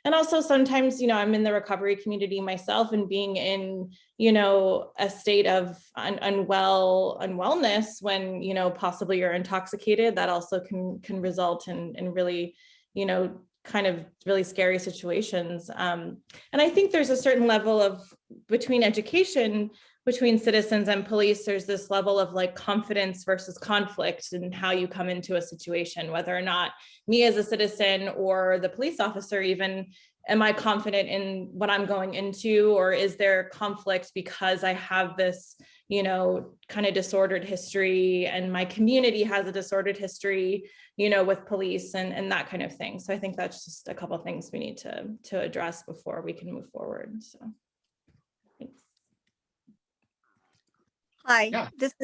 And also sometimes, you know, I'm in the recovery community myself, and being in, you know, a state of unwellness when, you know, possibly you're intoxicated, that also can result in really, you know, kind of really scary situations. And I think there's a certain level of between education, between citizens and police, there's this level of like confidence versus conflict in how you come into a situation, whether or not me as a citizen or the police officer even, am I confident in what I'm going into, or is there conflict because I have this, you know, kind of disordered history, and my community has a disordered history, you know, with police and that kind of thing. So I think that's just a couple of things we need to address before we can move forward. So thanks. Hi, Yeah. this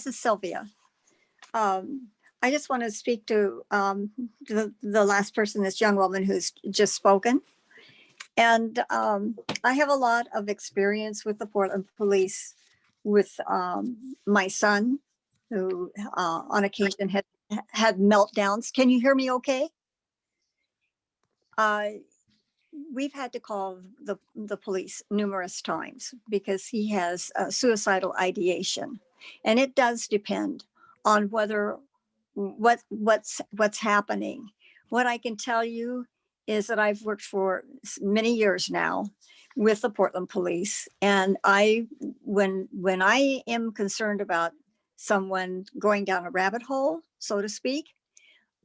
is Sylvia. I just want to speak to the last person, this young woman who's just spoken. And I have a lot of experience with the Portland Police, with my son, who on occasion had meltdowns. Can you hear me okay? We've had to call the police numerous times because he has suicidal ideation. And it does depend on what's happening. What I can tell you is that I've worked for many years now with the Portland Police, and when I am concerned about someone going down a rabbit hole, so to speak,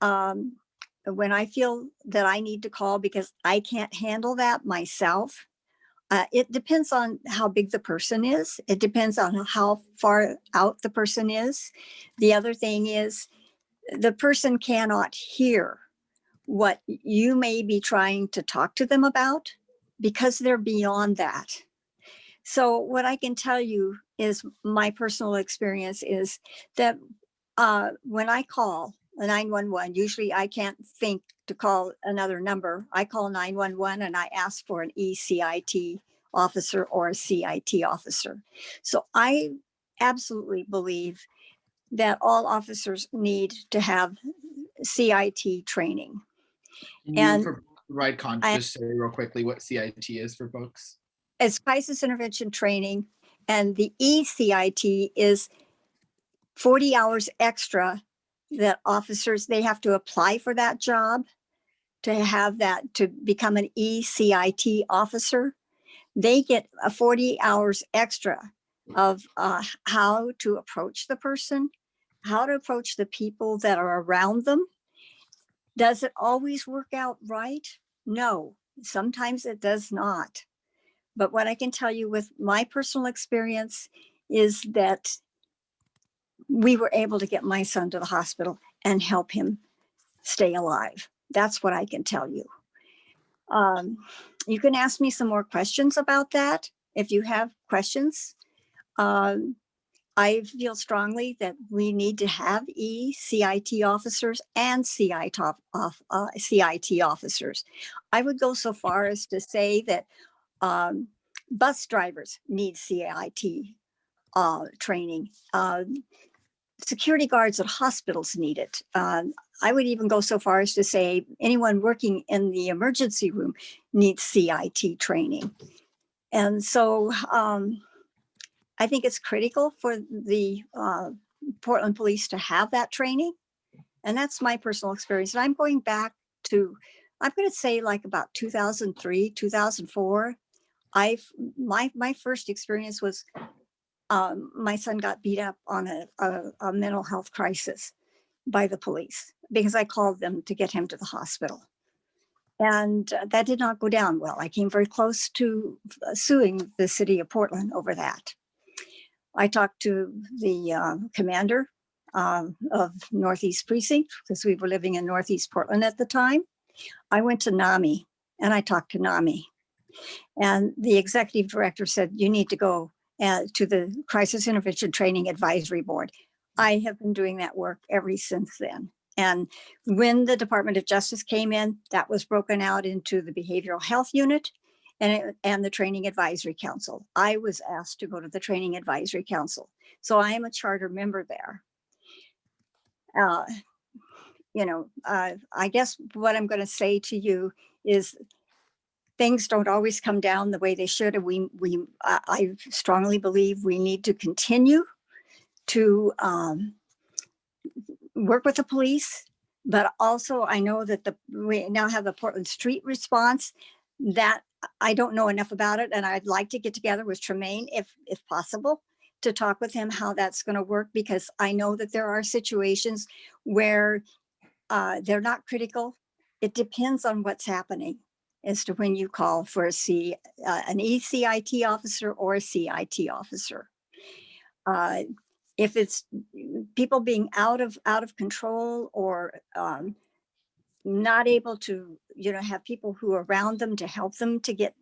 when I feel that I need to call because I can't handle that myself, it depends on how big the person is. It depends on how far out the person is. The other thing is the person cannot hear what you may be trying to talk to them about, because they're beyond that. So what I can tell you is my personal experience is that when I call a 911, usually I can't think to call another number. I call 911 and I ask for an ECIT officer or a CIT officer. So I absolutely believe that all officers need to have CIT training. And for provide just say real quickly what CIT is for folks. It's crisis intervention training, and the ECIT is 40 hours extra that officers, they have to apply for that job to have that, to become an ECIT officer. They get 40 hours extra of how to approach the person, how to approach the people that are around them. Does it always work out right? No, sometimes it does not. But what I can tell you with my personal experience is that we were able to get my son to the hospital and help him stay alive. That's what I can tell you. You can ask me some more questions about that if you have questions. I feel strongly that we need to have ECIT officers and CIT officers. I would go so far as to say that bus drivers need CIT training. Security guards at hospitals need it. I would even go so far as to say anyone working in the emergency room needs CIT training. And so I think it's critical for the Portland Police to have that training. And that's my personal experience. And I'm going back to, I'm going to say like about 2003, 2004. My first experience was my son got beat up on a mental health crisis by the police because I called them to get him to the hospital. And that did not go down well. I came very close to suing the city of Portland over that. I talked to the commander of Northeast Precinct because we were living in Northeast Portland at the time. I went to NAMI and I talked to NAMI. And the executive director said, you need to go to the Crisis Intervention Training Advisory Board. I have been doing that work ever since then. And when the Department of Justice came in, that was broken out into the Behavioral Health Unit and the Training Advisory Council. I was asked to go to the Training Advisory Council. So I am a charter member there. I guess what I'm going to say to you is things don't always come down the way they should. And I strongly believe we need to continue to work with the police, but also I know that we now have the Portland Street Response that I don't know enough about it. And I'd like to get together with Tremaine if possible to talk with him how that's going to work, because I know that there are situations where they're not critical. It depends on what's happening as to when you call for an ECIT officer or a CIT officer. If it's people being out of control or not able to, have people who are around them to help them to get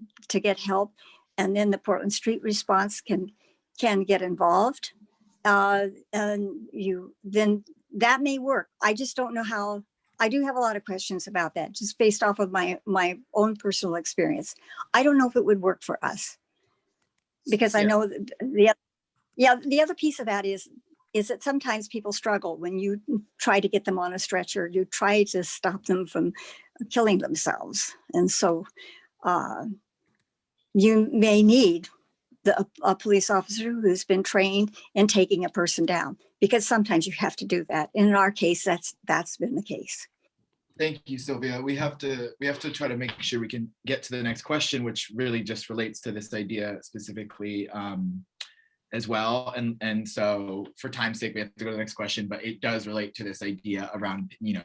help, and then the Portland Street Response can get involved, and then that may work. I just don't know how. I do have a lot of questions about that, just based off of my own personal experience. I don't know if it would work for us, because I know that the other piece of that is that sometimes people struggle when you try to get them on a stretcher, you try to stop them from killing themselves. And so you may need a police officer who's been trained in taking a person down, because sometimes you have to do that. And in our case, that's been the case. Thank you, Sylvia. We have to try to make sure we can get to the next question, which really just relates to this idea specifically as well. And so for time's sake, we have to go to the next question, but it does relate to this idea around, the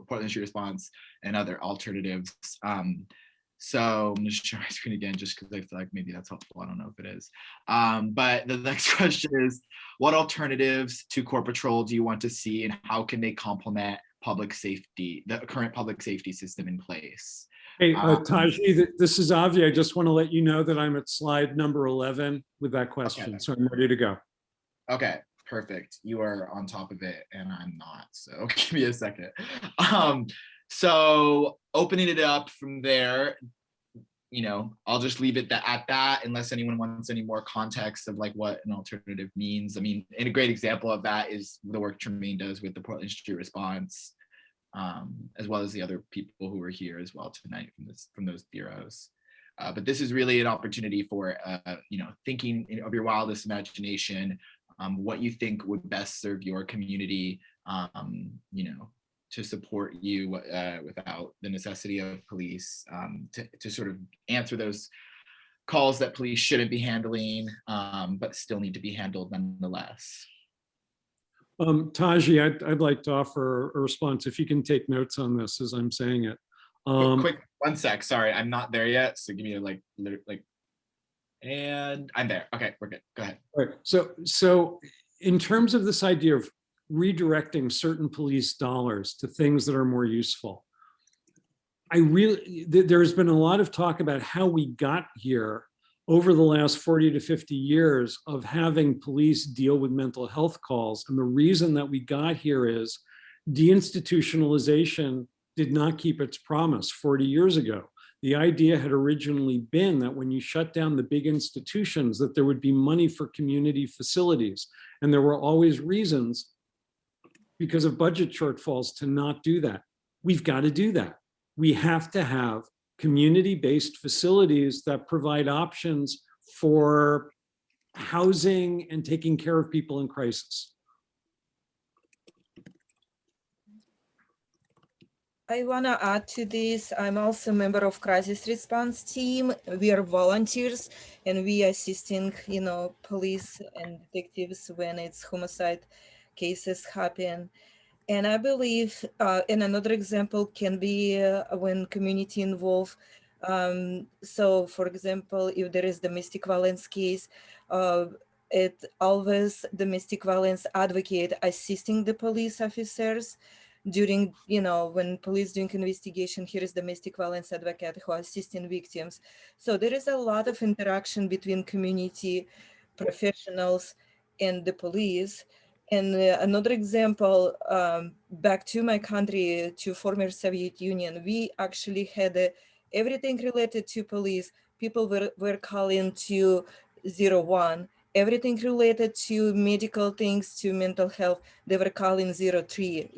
Portland Street Response and other alternatives. So I'm just sharing my screen again, just because I feel like maybe that's helpful. I don't know if it is. But the next question is, what alternatives to Core Patrol do you want to see, and how can they complement public safety, the current public safety system in place? Hey, Taji, this is Avi. I just want to let you know that I'm at slide number 11 with that question, Okay. so I'm ready to go. Okay, perfect. You are on top of it and I'm not, so give me a second. So opening it up from there, I'll just leave it at that unless anyone wants any more context of like what an alternative means. I mean, and a great example of that is the work Tremaine does with the Portland Street Response, as well as the other people who are here as well tonight from those bureaus. But this is really an opportunity for, thinking of your wildest imagination, what you think would best serve your community, to support you without the necessity of police, to sort of answer those calls that police shouldn't be handling, but still need to be handled nonetheless. Taji, I'd like to offer a response if you can take notes on this as I'm saying it. Quick, 1 sec. Sorry, I'm not there yet. So give me and I'm there. Okay, we're good. Go ahead. All right. So in terms of this idea of redirecting certain police dollars to things that are more useful, there's been a lot of talk about how we got here over the last 40 to 50 years of having police deal with mental health calls. And the reason that we got here is deinstitutionalization did not keep its promise 40 years ago. The idea had originally been that when you shut down the big institutions, that there would be money for community facilities. And there were always reasons because of budget shortfalls to not do that. We've got to do that. We have to have community-based facilities that provide options for housing and taking care of people in crisis. I want to add to this. I'm also a member of crisis response team. We are volunteers and we are assisting, police and detectives when it's homicide cases happen. And I believe, and another example can be when community involved. So for example, if there is domestic violence case, it always domestic violence advocate assisting the police officers during, when police doing investigation, here is domestic violence advocate who are assisting victims. So there is a lot of interaction between community professionals and the police. And another example, back to my country, to former Soviet Union, we actually had everything related to police. People were calling to 01. Everything related to medical things, to mental health, they were calling 03,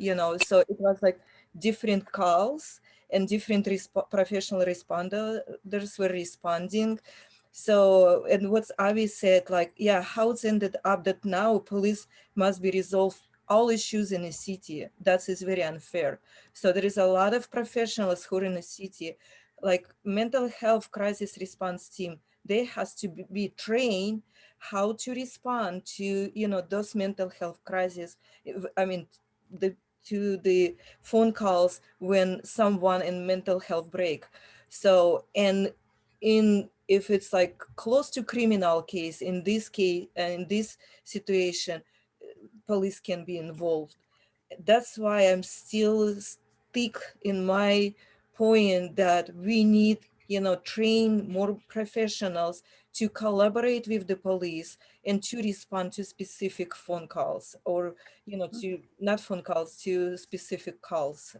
so it was like different calls and different professional responders were responding. So, and what's Avi said, how it's ended up that now police must be resolved all issues in a city. That is very unfair. So there is a lot of professionals who are in a city, like mental health crisis response team, they has to be trained how to respond to, those mental health crises. I mean, to the phone calls when someone in mental health break. So, and if it's like close to criminal case, in this case, in this situation, police can be involved. That's why I'm still stick in my point that we need, train more professionals to collaborate with the police and to respond to specific phone calls or, to not phone calls, to specific calls.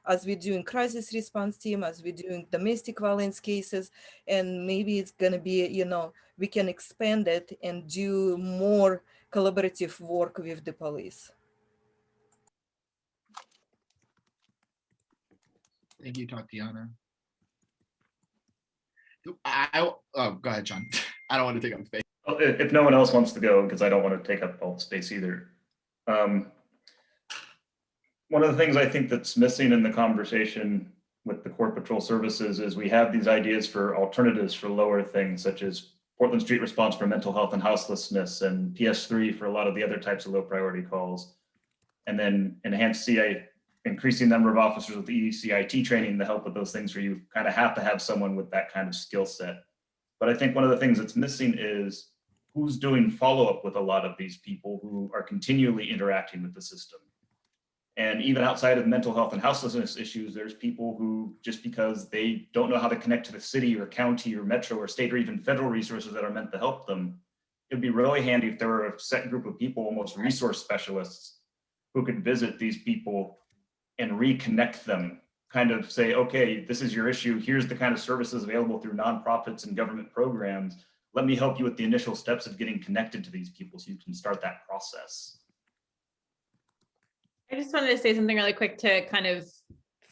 As we do in crisis response team, as we do in domestic violence cases, and maybe it's gonna be, we can expand it and do more collaborative work with the police. Thank you, Tatiana. Go ahead, John. I don't want to take up space. If no one else wants to go, because I don't want to take up all the space either. One of the things I think that's missing in the conversation with the Core Patrol services is we have these ideas for alternatives for lower things, such as Portland Street Response for mental health and houselessness, and PS3 for a lot of the other types of low priority calls. And then enhanced CI, increasing number of officers with ECIT training to help with those things where you kind of have to have someone with that kind of skill set. But I think one of the things that's missing is who's doing follow-up with a lot of these people who are continually interacting with the system. And even outside of mental health and houselessness issues, there's people who, just because they don't know how to connect to the city or county or metro or state or even federal resources that are meant to help them, it'd be really handy if there were a set group of people, almost resource specialists, who could visit these people and reconnect them, kind of say, okay, this is your issue. Here's the kind of services available through nonprofits and government programs. Let me help you with the initial steps of getting connected to these people so you can start that process. I just wanted to say something really quick to kind of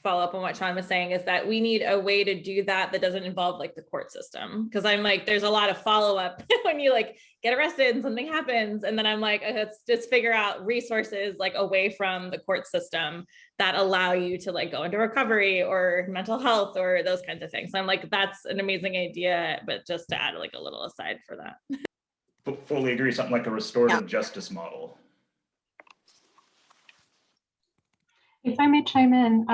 follow up on what Sean was saying, is that we need a way to do that that doesn't involve like the court system. Because I'm like, there's a lot of follow-up when you like get arrested and something happens. And then I'm like, let's just figure out resources like away from the court system that allow you to like go into recovery or mental health or those kinds of things. So I'm like, that's an amazing idea, but just to add like a little aside for that. Fully agree, something like a restorative justice model. If I may chime in,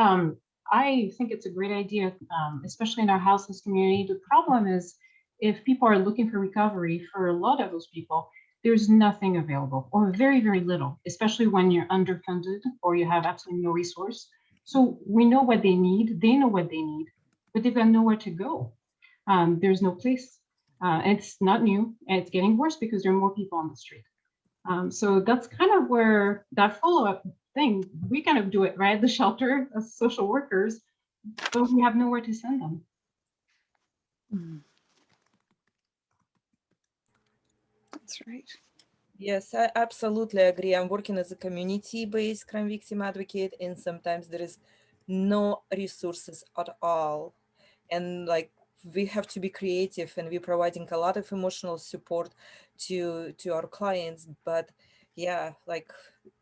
I think it's a great idea, especially in our houseless community. The problem is if people are looking for recovery, for a lot of those people, there's nothing available or very, very little, especially when you're underfunded or you have absolutely no resource. So we know what they need, they know what they need, but they've got nowhere to go. There's no place. It's not new, and it's getting worse because there are more people on the street. So that's kind of where that follow-up thing, we kind of do it right at the shelter as social workers, but we have nowhere to send them. That's right. Yes, I absolutely agree. I'm working as a community-based crime victim advocate, and sometimes there is no resources at all. And like, we have to be creative, and we're providing a lot of emotional support to our clients. But yeah, like,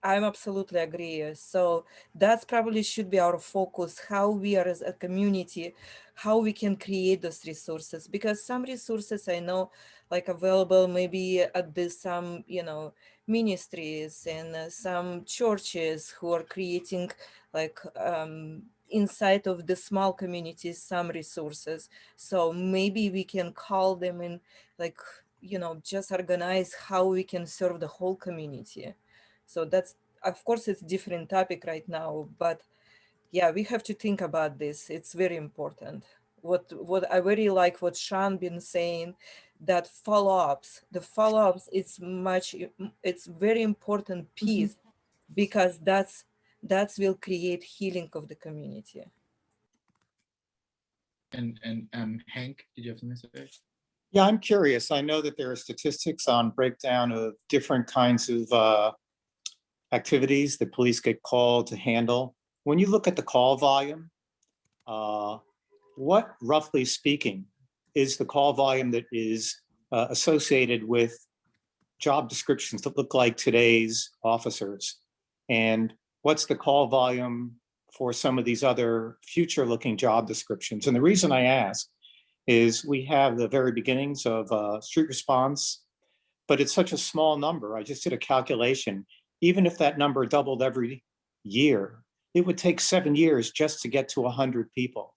I'm absolutely agree. So that's probably should be our focus, how we are as a community, how we can create those resources, because some resources I know like available maybe at some, you know, ministries and some churches who are creating like inside of the small communities some resources. So maybe we can call them and like, you know, just organize how we can serve the whole community. So that's, of course, it's different topic right now, but yeah, we have to think about this. It's very important. What I really like what Sean been saying, that follow-ups, the follow-ups, it's very important piece, because that will create healing of the community. And Hank, did you have something to say? Yeah, I'm curious. I know that there are statistics on breakdown of different kinds of activities that police get called to handle. When you look at the call volume, what, roughly speaking, is the call volume that is associated with job descriptions that look like today's officers? And what's the call volume for some of these other future-looking job descriptions? And the reason I ask is we have the very beginnings of street response, but it's such a small number. I just did a calculation. Even if that number doubled every year, it would take 7 years just to get to 100 people.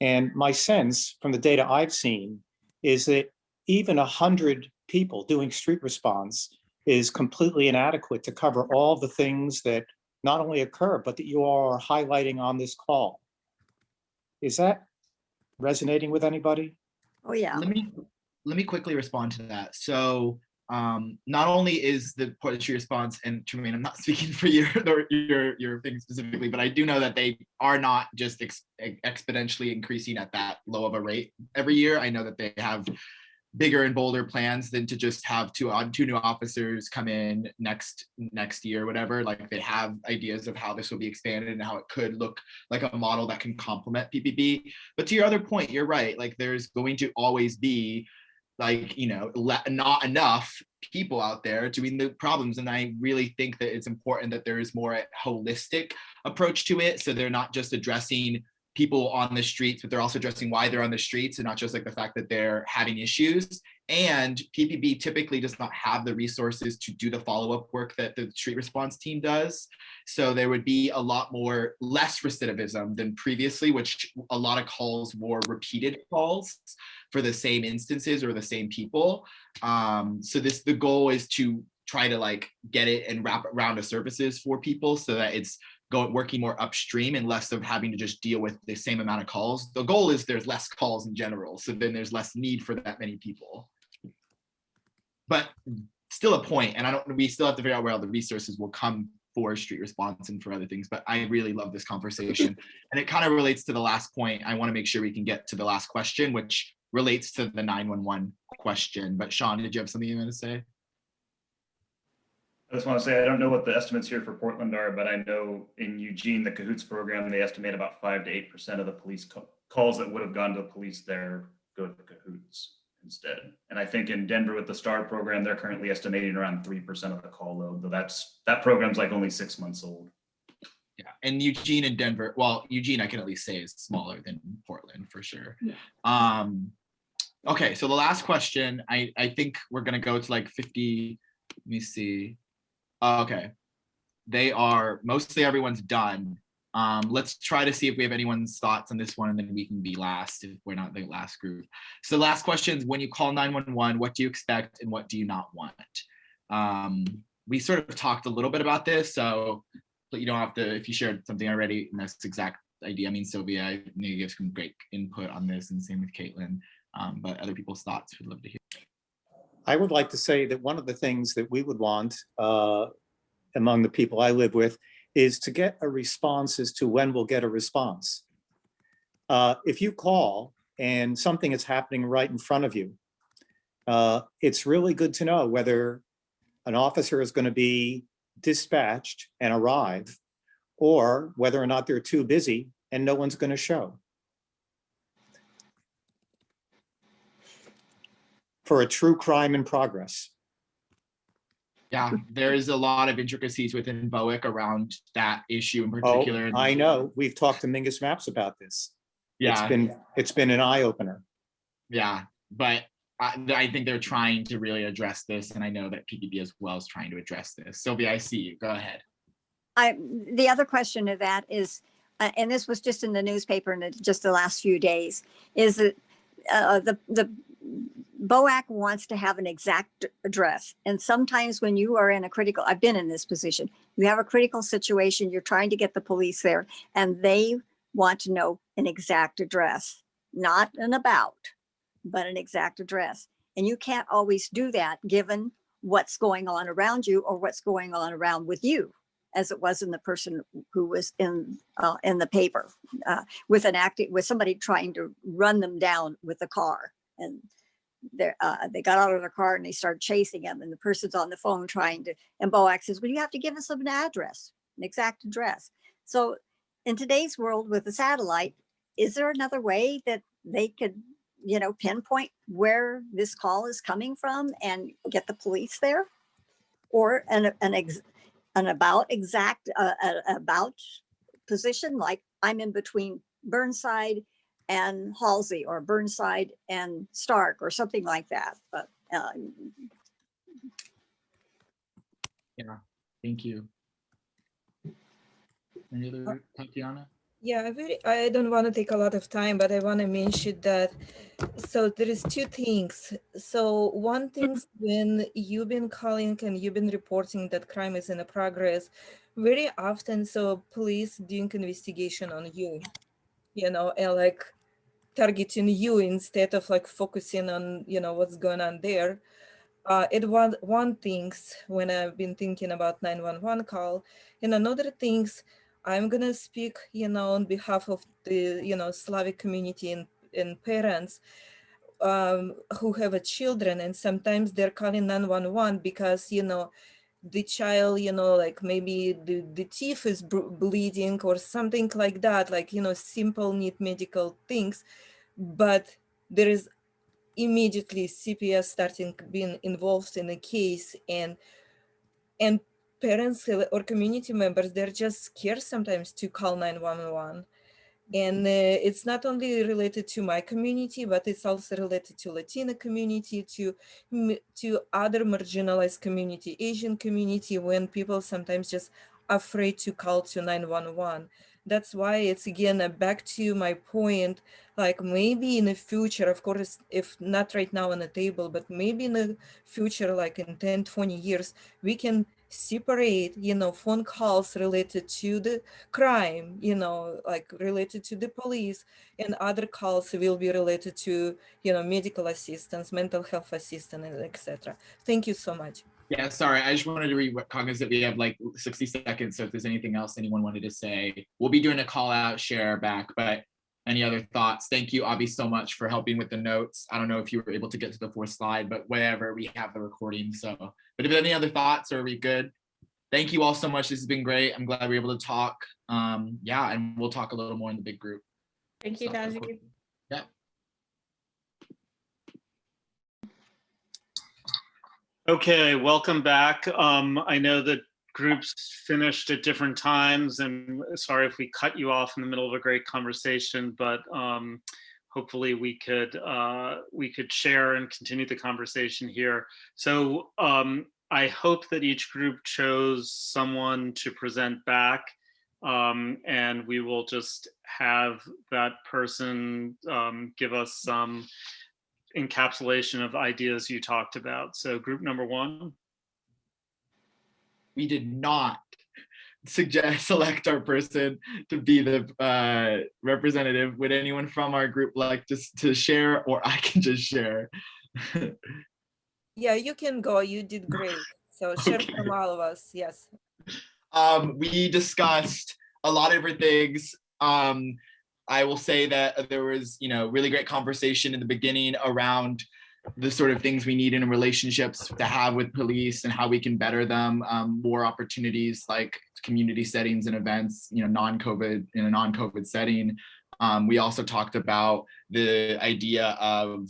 And my sense from the data I've seen is that even 100 people doing street response is completely inadequate to cover all the things that not only occur, but that you are highlighting on this call. Is that resonating with anybody? Oh yeah. Let me quickly respond to that. So not only is the street response, and Tremaine, I'm not speaking for your thing specifically, but I do know that they are not just exponentially increasing at that low of a rate every year. I know that they have bigger and bolder plans than to just have two new officers come in next year, whatever. Like, they have ideas of how this will be expanded and how it could look like a model that can complement PPP. But to your other point, you're right. Like, there's going to always be, like, you know, not enough people out there doing the problems. And I really think that it's important that there is more a holistic approach to it. So they're not just addressing people on the streets, but they're also addressing why they're on the streets, and not just like the fact that they're having issues. And PPP typically does not have the resources to do the follow-up work that the street response team does. So there would be a lot less recidivism than previously, which a lot of calls were repeated calls for the same instances or the same people. So the goal is to try to like get it and wrap it around the services for people so that it's working more upstream and less of having to just deal with the same amount of calls. The goal is there's less calls in general, so then there's less need for that many people. But still a point, and we still have to figure out where all the resources will come for street response and for other things. But I really love this conversation, and it kind of relates to the last point. I want to make sure we can get to the last question, which relates to the 911 question. But Sean, did you have something you want to say? I just want to say, I don't know what the estimates here for Portland are, but I know in Eugene, the Cahoots program, they estimate about 5 to 8% of the police calls that would have gone to the police there go to the Cahoots instead. And I think in Denver with the STAR program, they're currently estimating around 3% of the call load, though that program's like only 6 months old. Yeah, and Eugene and Denver, well, Eugene I can at least say is smaller than Portland for sure. Yeah. Okay, so the last question, I think we're gonna go to like 50, let me see. Okay, mostly everyone's done. Let's try to see if we have anyone's thoughts on this one, and then we can be last if we're not the last group. So last question is, when you call 911, what do you expect and what do you not want? We sort of talked a little bit about this, so but you don't have to, if you shared something already, and that's the exact idea. I mean, Sylvia, I know you give some great input on this, and same with Caitlin, but other people's thoughts we'd love to hear. I would like to say that one of the things that we would want among the people I live with is to get a response as to when we'll get a response. If you call and something is happening right in front of you, it's really good to know whether an officer is going to be dispatched and arrive, or whether or not they're too busy and no one's going to show. For a true crime in progress. Yeah, there is a lot of intricacies within BOIC around that issue in particular. Oh, I know. We've talked to Mingus Maps about this. Yeah, it's been an eye opener. Yeah, but I think they're trying to really address this, and I know that PPB as well is trying to address this. Sylvia, I see you. Go ahead. The other question to that is, and this was just in the newspaper in just the last few days, is that the BOAC wants to have an exact address. And sometimes when you are in a critical, I've been in this position, you have a critical situation, you're trying to get the police there, and they want to know an exact address, not an about, but an exact address. And you can't always do that given what's going on around you or what's going on around with you, as it was in the person who was in the paper with somebody trying to run them down with a car. And they got out of their car and they started chasing him, and the person's on the phone and BOAC says, well, you have to give us an address, an exact address. So in today's world with the satellite, is there another way that they could, pinpoint where this call is coming from and get the police there? Or an about position, like I'm in between Burnside and Halsey, or Burnside and Stark, or something like that. But yeah, thank you. Any other, Tatiana? Yeah, I don't want to take a lot of time, but I want to mention that, so there is two things. So one thing, when you've been calling and you've been reporting that crime is in progress, very often, so police doing investigation on you, and like targeting you instead of like focusing on, what's going on there. It was one thing when I've been thinking about 911 call, and another things, I'm gonna speak, on behalf of the, Slavic community and parents who have children, and sometimes they're calling 911 because, the child, like maybe the teeth is bleeding or something like that, like, simple need medical things, but there is immediately CPS starting being involved in the case, and parents or community members, they're just scared sometimes to call 911. And it's not only related to my community, but it's also related to Latino community, to other marginalized community, Asian community, when people sometimes just afraid to call to 911. That's why it's, again, back to my point, like maybe in the future, of course, if not right now on the table, but maybe in the future, like in 10, 20 years, we can separate, phone calls related to the crime, like related to the police, and other calls will be related to, medical assistance, mental health assistance, and etc. Thank you so much. Yeah, sorry, I just wanted to recognize that we have like 60 seconds. So if there's anything else anyone wanted to say, we'll be doing a call out share back, but any other thoughts? Thank you, Avi, so much for helping with the notes. I don't know if you were able to get to the 4th slide, but whatever, we have the recording. So, but if any other thoughts, are we good? Thank you all so much. This has been great. I'm glad we were able to talk. Yeah, and we'll talk a little more in the big group. Thank you, Taji. Yeah. Okay, welcome back. I know that groups finished at different times, and sorry if we cut you off in the middle of a great conversation, but hopefully we could share and continue the conversation here. So I hope that each group chose someone to present back, and we will just have that person give us some encapsulation of ideas you talked about. So group number 1. We did not select our person to be the representative. Would anyone from our group like just to share, or I can just share? Yeah, you can go. You did great. So share from all of us. Yes. We discussed a lot of different things. I will say that there was, really great conversation in the beginning around the sort of things we need in relationships to have with police and how we can better them, more opportunities like community settings and events, non-COVID, in a non-COVID setting. We also talked about the idea of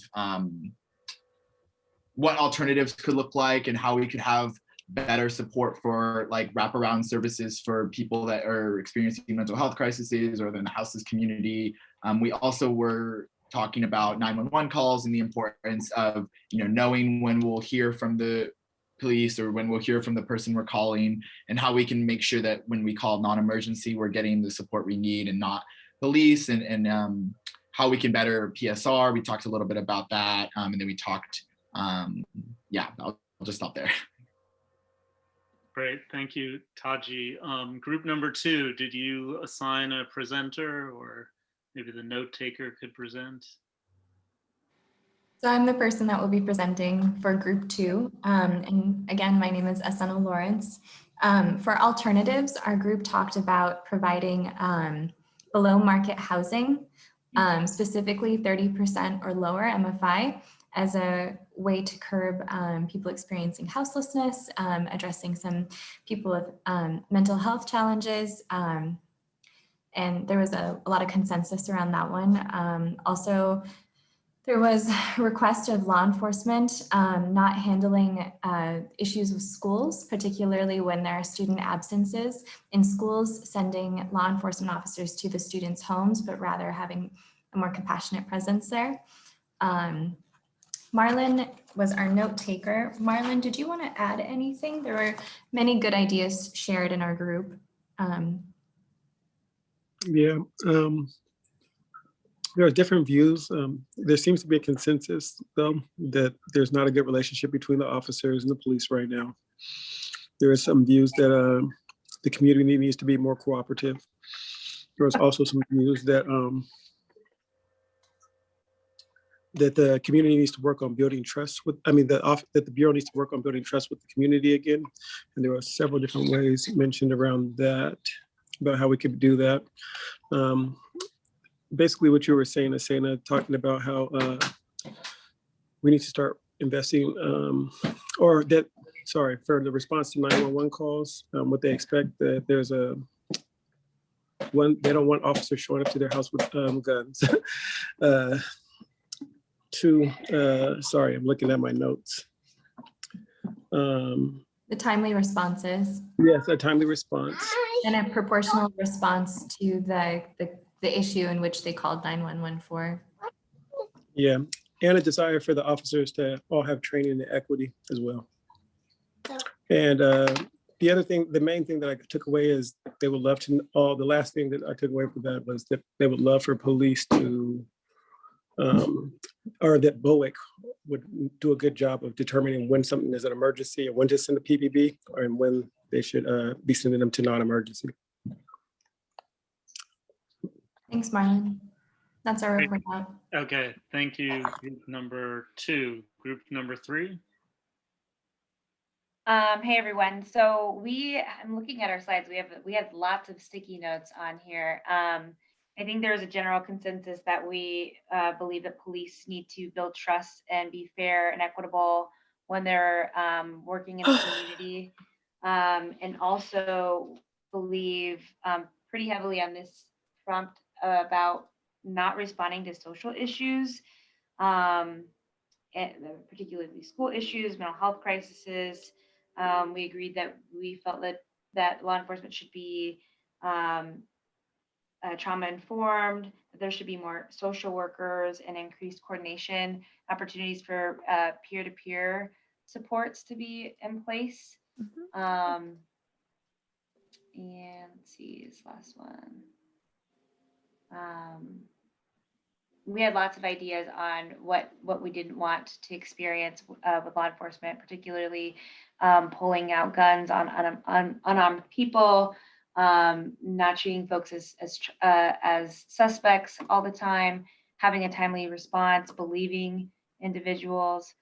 what alternatives could look like and how we could have better support for like wraparound services for people that are experiencing mental health crises or in the houseless community. We also were talking about 911 calls and the importance of, knowing when we'll hear from the police or when we'll hear from the person we're calling, and how we can make sure that when we call non-emergency, we're getting the support we need and not police, and how we can better PSR. We talked a little bit about that. And then we talked, yeah, I'll just stop there. Great, thank you, Taji. Group number 2, did you assign a presenter, or maybe the note taker could present? So I'm the person that will be presenting for group 2. And again, my name is Asana Lawrence. For alternatives, our group talked about providing below market housing, specifically 30% or lower MFI, as a way to curb people experiencing houselessness, addressing some people with mental health challenges. And there was a lot of consensus around that one. Also, there was a request of law enforcement not handling issues with schools, particularly when there are student absences in schools, sending law enforcement officers to the students' homes, but rather having a more compassionate presence there. Marlon was our note taker. Marlon, did you want to add anything? There were many good ideas shared in our group. Yeah, there are different views. There seems to be a consensus, though, that there's not a good relationship between the officers and the police right now. There are some views that the community needs to be more cooperative. There was also some views that that the community needs to work on building trust with, that the Bureau needs to work on building trust with the community again. And there were several different ways mentioned around that, about how we could do that. Basically what you were saying, Asana, talking about how we need to start investing, for the response to 911 calls, what they expect, that there's they don't want officers showing up to their house with guns. 2, sorry, I'm looking at my notes. The timely responses. Yes, a timely response. And a proportional response to the issue in which they called 911 for. Yeah, and a desire for the officers to all have training in equity as well. And the other thing, the main thing that I took away is they would love to, the last thing that I took away from that was that they would love for police to or that BOIC would do a good job of determining when something is an emergency and when to send a PBB, and when they should be sending them to non-emergency. Thanks, Marlon. That's our report out. Okay, thank you. Group number 2. Group number 3. Hey everyone. So I'm looking at our slides. We have lots of sticky notes on here. I think there's a general consensus that we believe that police need to build trust and be fair and equitable when they're working in the community, and also believe pretty heavily on this prompt about not responding to social issues, and particularly school issues, mental health crises. We agreed that we felt that law enforcement should be trauma informed, that there should be more social workers and increased coordination, opportunities for peer-to-peer supports to be in place. And let's see, this last one. We had lots of ideas on what we didn't want to experience with law enforcement, particularly pulling out guns on unarmed people, not treating folks as suspects all the time, having a timely response, believing individuals.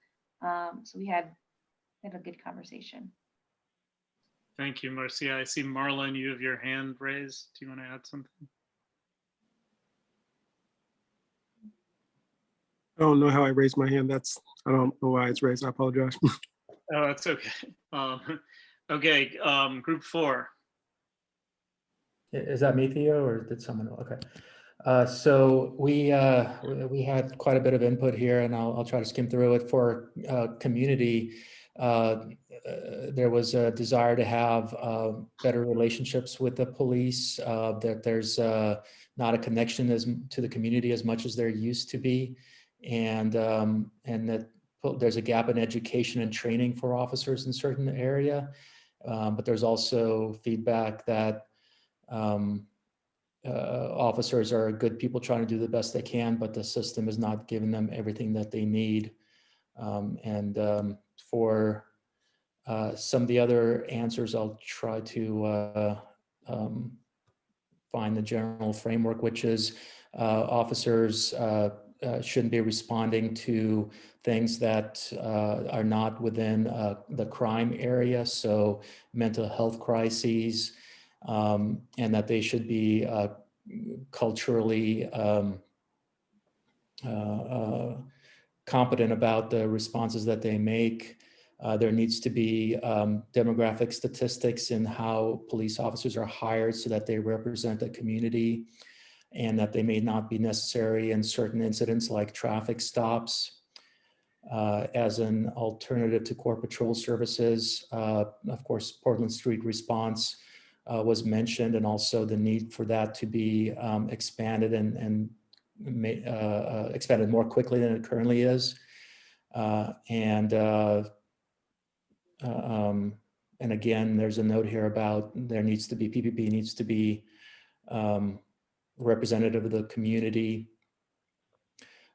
So we had a good conversation. Thank you, Marcia. I see Marlon, you have your hand raised. Do you want to add something? I don't know how I raised my hand. I don't know why it's raised. I apologize. Oh, that's okay. Okay, group 4. Is that me, Theo, or did someone? Okay. So we had quite a bit of input here, and I'll try to skim through it. For community, there was a desire to have better relationships with the police, that there's not a connection to the community as much as there used to be, and that there's a gap in education and training for officers in certain area. But there's also feedback that officers are good people trying to do the best they can, but the system is not giving them everything that they need. For some of the other answers, I'll try to find the general framework, which is officers shouldn't be responding to things that are not within the crime area, so mental health crises, and that they should be culturally competent about the responses that they make. There needs to be demographic statistics in how police officers are hired so that they represent the community, and that they may not be necessary in certain incidents like traffic stops. As an alternative to core patrol services, of course, Portland Street response was mentioned, and also the need for that to be expanded and expanded more quickly than it currently is. And again, there's a note here about there needs to be, PPP needs to be representative of the community,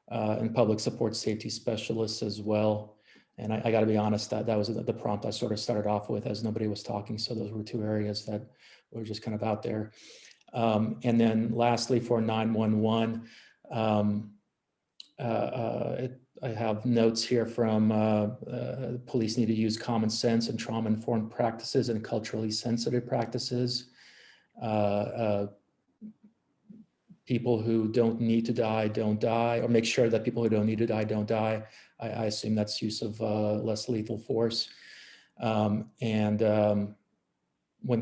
and public support safety specialists as well. And I got to be honest, that was the prompt I sort of started off with as nobody was talking. So those were 2 areas that were just kind of out there. And then lastly, for 911, I have notes here from police need to use common sense and trauma-informed practices and culturally sensitive practices. People who don't need to die, don't die, or make sure that people who don't need to die, don't die. I assume that's use of less lethal force. When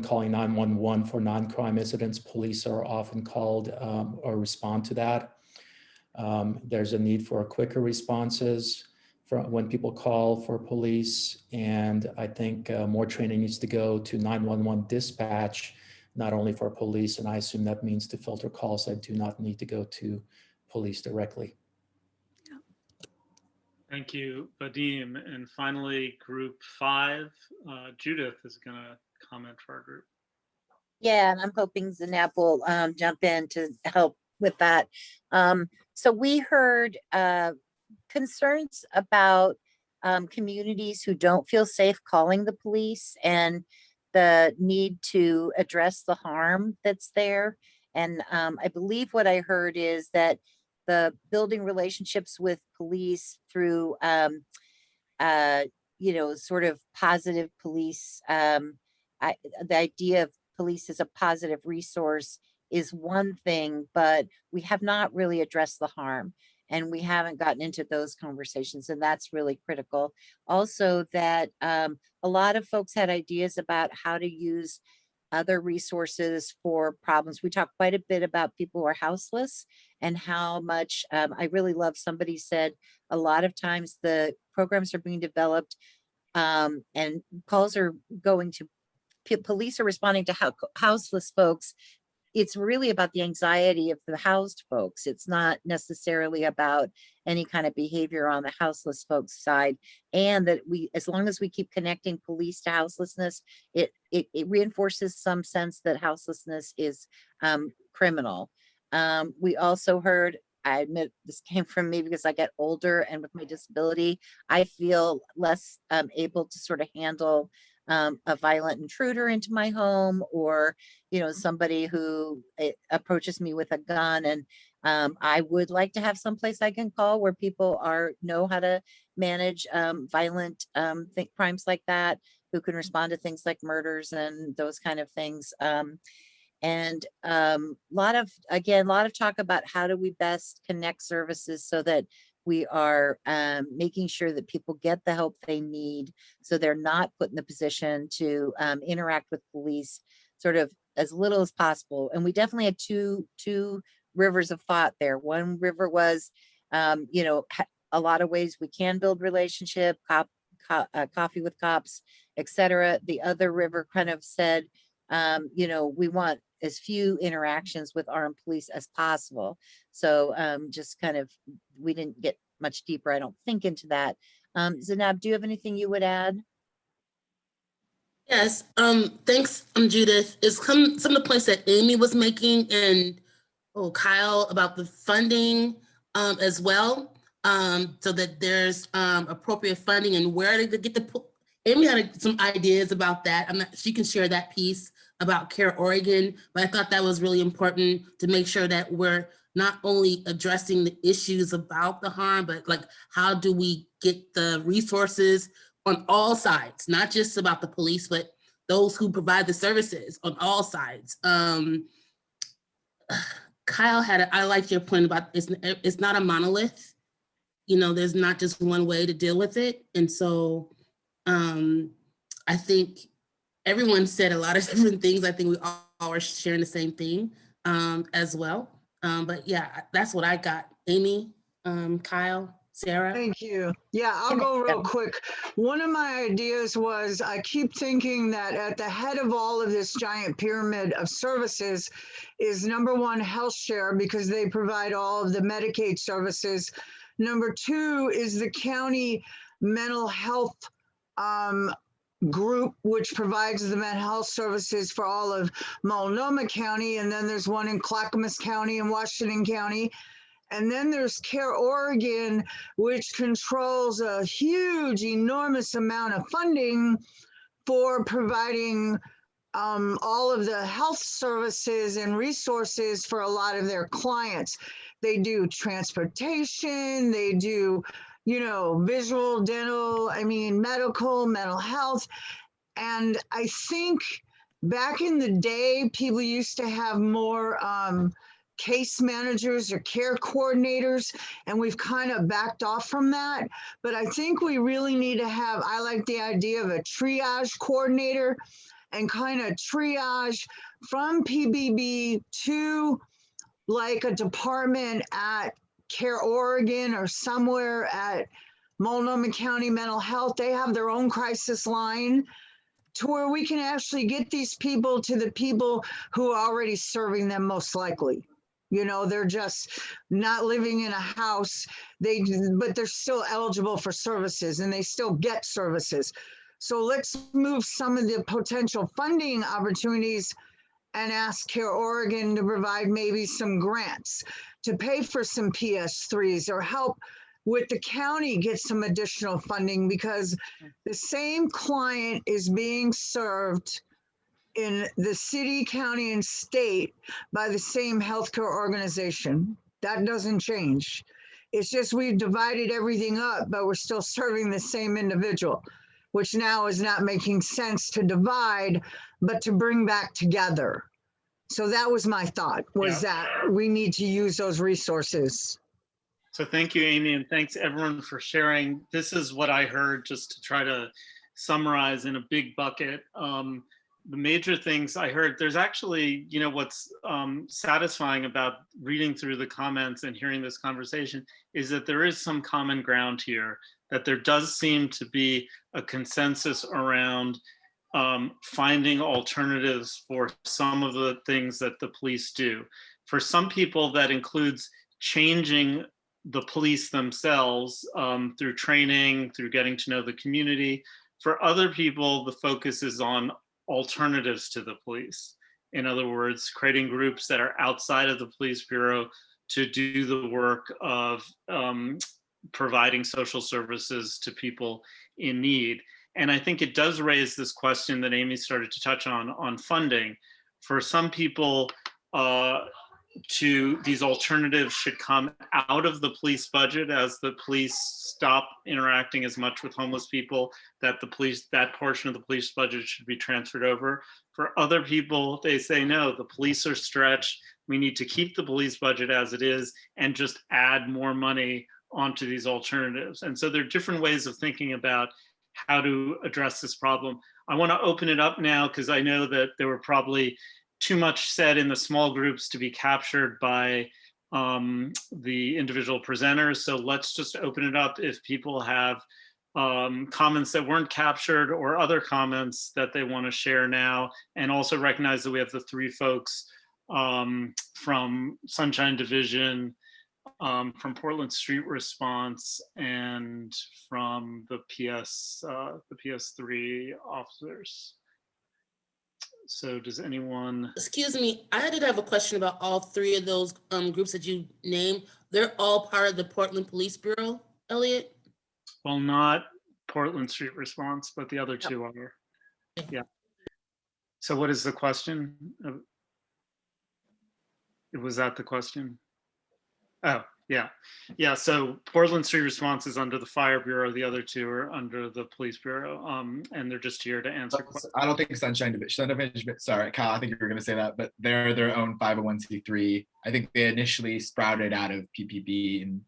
calling 911 for non-crime incidents, police are often called or respond to that. There's a need for quicker responses when people call for police. And I think more training needs to go to 911 dispatch, not only for police, and I assume that means to filter calls that do not need to go to police directly. Thank you, Vadim. And finally, group 5, Judith is going to comment for our group. Yeah, and I'm hoping Zanab will jump in to help with that. So we heard concerns about communities who don't feel safe calling the police and the need to address the harm that's there. And I believe what I heard is that the building relationships with police through, sort of positive police, the idea of police as a positive resource is one thing, but we have not really addressed the harm. And we haven't gotten into those conversations, and that's really critical. Also, that a lot of folks had ideas about how to use other resources for problems. We talked quite a bit about people who are houseless and how much, I really love, somebody said a lot of times the programs are being developed and calls are going to, police are responding to houseless folks. It's really about the anxiety of the housed folks. It's not necessarily about any kind of behavior on the houseless folks side. And that we, as long as we keep connecting police to houselessness, it reinforces some sense that houselessness is criminal. We also heard, I admit this came from me because I get older, and with my disability, I feel less able to sort of handle a violent intruder into my home, or somebody who approaches me with a gun. And I would like to have someplace I can call where people know how to manage violent crimes like that, who can respond to things like murders and those kind of things. And a lot of talk about how do we best connect services so that we are making sure that people get the help they need, so they're not put in the position to interact with police sort of as little as possible. And we definitely had two rivers of thought there. One river was, a lot of ways we can build relationship, coffee with cops, etc. The other river kind of said, we want as few interactions with armed police as possible. So just kind of, we didn't get much deeper, I don't think, into that. Zainab, do you have anything you would add? Yes, thanks, Judith. It's some of the points that Amy was making and Kyle about the funding as well, so that there's appropriate funding and where to get the. Amy had some ideas about that. She can share that piece about Care Oregon, but I thought that was really important to make sure that we're not only addressing the issues about the harm, but like, how do we get the resources on all sides, not just about the police, but those who provide the services on all sides. Kyle I liked your point about it's not a monolith. There's not just one way to deal with it. And so I think everyone said a lot of different things. I think we all are sharing the same thing as well. But yeah, that's what I got. Amy, Kyle, Sarah. Thank you. Yeah, I'll go real quick. One of my ideas was, I keep thinking that at the head of all of this giant pyramid of services is, number one, health share, because they provide all of the Medicaid services. Number two is the county mental health group, which provides the mental health services for all of Multnomah County. And then there's one in Clackamas County and Washington County. And then there's Care Oregon, which controls a huge, enormous amount of funding for providing all of the health services and resources for a lot of their clients. They do transportation, they do, visual, dental, medical, mental health. And I think back in the day, people used to have more case managers or care coordinators, and we've kind of backed off from that. But I think we really need to have, I like the idea of a triage coordinator, and kind of triage from PBB to like a department at Care Oregon or somewhere at Multnomah County Mental Health. They have their own crisis line, to where we can actually get these people to the people who are already serving them, most likely. They're just not living in a house, but they're still eligible for services and they still get services. So let's move some of the potential funding opportunities and ask Care Oregon to provide maybe some grants to pay for some PS3s or help with the county get some additional funding, because the same client is being served in the city, county, and state by the same healthcare organization. That doesn't change. It's just we've divided everything up, but we're still serving the same individual, which now is not making sense to divide, but to bring back together. So that was my thought, was that we need to use those resources. So thank you, Amy, and thanks everyone for sharing. This is what I heard, just to try to summarize in a big bucket. The major things I heard, there's actually, you know, what's satisfying about reading through the comments and hearing this conversation is that there is some common ground here, that there does seem to be a consensus around finding alternatives for some of the things that the police do. For some people, that includes changing the police themselves through training, through getting to know the community. For other people, the focus is on alternatives to the police. In other words, creating groups that are outside of the police bureau to do the work of providing social services to people in need. And I think it does raise this question that Amy started to touch on funding. For some people, these alternatives should come out of the police budget as the police stop interacting as much with homeless people, that that portion of the police budget should be transferred over. For other people, they say, no, the police are stretched. We need to keep the police budget as it is and just add more money onto these alternatives. And so there are different ways of thinking about how to address this problem. I want to open it up now because I know that there were probably too much said in the small groups to be captured by the individual presenters. So let's just open it up if people have comments that weren't captured or other comments that they want to share now. And also recognize that we have the three folks from Sunshine Division, from Portland Street Response, and from the PS3 officers. So does anyone? Excuse me, I did have a question about all three of those groups that you named. They're all part of the Portland Police Bureau, Elliot? Well, not Portland Street Response, but the other two are. Yeah. So what is the question? Was that the question? Oh, yeah. Yeah, so Portland Street Response is under the Fire Bureau. The other two are under the Police Bureau. And they're just here to answer questions. I don't think Sunshine Division, sorry, Kyle, I think you were gonna say that, but they're their own 501c3. I think they initially sprouted out of PPP,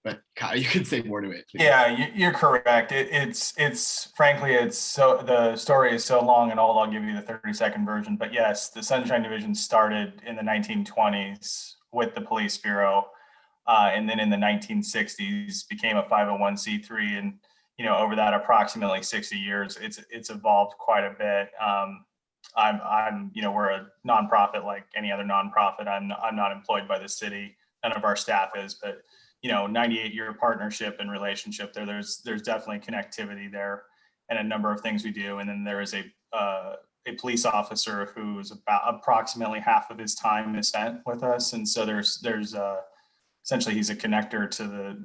but Kyle, you can say more to it, please. Yeah, you're correct. It's frankly, so the story is so long and old, I'll give you the 30-second version. But yes, the Sunshine Division started in the 1920s with the Police Bureau. And then in the 1960s became a 501c3, and over that approximately 60 years, it's evolved quite a bit. We're a nonprofit like any other nonprofit. I'm not employed by the city. None of our staff is, but 98-year partnership and relationship there. There's definitely connectivity there, and a number of things we do. And then there is a police officer who's about approximately half of his time is spent with us, and so there's essentially, he's a connector to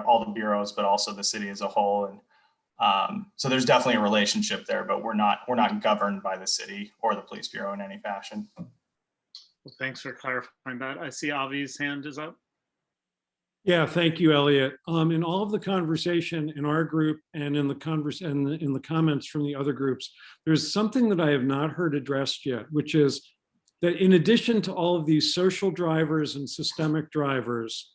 all the bureaus, but also the city as a whole. And so there's definitely a relationship there, but we're not governed by the city or the police bureau in any fashion. Well, thanks for clarifying that. I see Avi's hand is up. Yeah, thank you, Elliot. In all of the conversation in our group and in the comments from the other groups, there's something that I have not heard addressed yet, which is that in addition to all of these social drivers and systemic drivers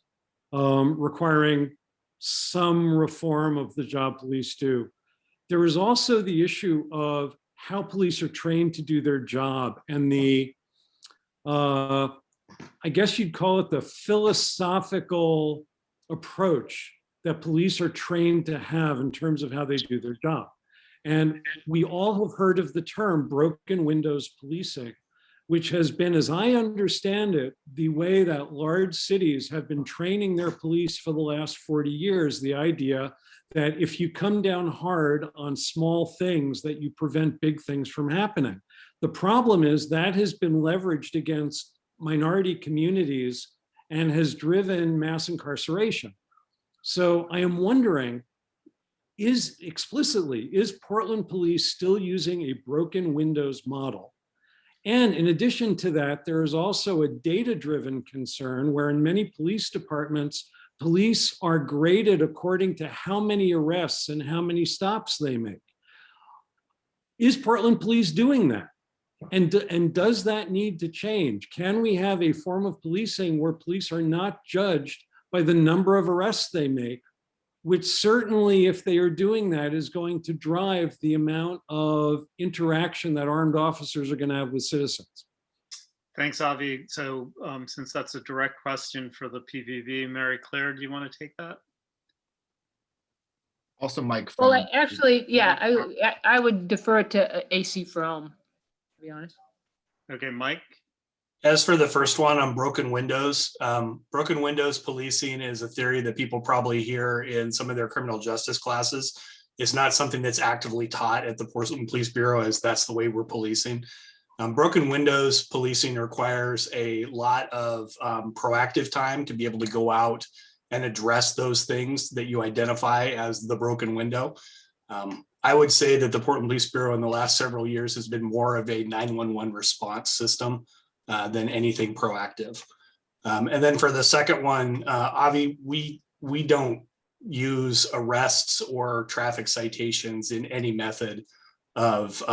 requiring some reform of the job police do, there is also the issue of how police are trained to do their job and the, I guess you'd call it the philosophical approach that police are trained to have in terms of how they do their job. And we all have heard of the term broken windows policing, which has been, as I understand it, the way that large cities have been training their police for the last 40 years, the idea that if you come down hard on small things, that you prevent big things from happening. The problem is that has been leveraged against minority communities and has driven mass incarceration. So I am wondering, is Portland Police still using a broken windows model? And in addition to that, there is also a data-driven concern where in many police departments, police are graded according to how many arrests and how many stops they make. Is Portland Police doing that? And does that need to change? Can we have a form of policing where police are not judged by the number of arrests they make, which certainly, if they are doing that, is going to drive the amount of interaction that armed officers are going to have with citizens? Thanks, Avi. So since that's a direct question for the PVV, Mary Claire, do you want to take that? Also, Mike. Well, actually, yeah, I would defer to AC Frome, to be honest. Okay, Mike. As for the first one on broken windows policing is a theory that people probably hear in some of their criminal justice classes. It's not something that's actively taught at the Portland Police Bureau as that's the way we're policing. Broken windows policing requires a lot of proactive time to be able to go out and address those things that you identify as the broken window. I would say that the Portland Police Bureau in the last several years has been more of a 911 response system than anything proactive. And then for the second one, Avi, we don't use arrests or traffic citations in any method of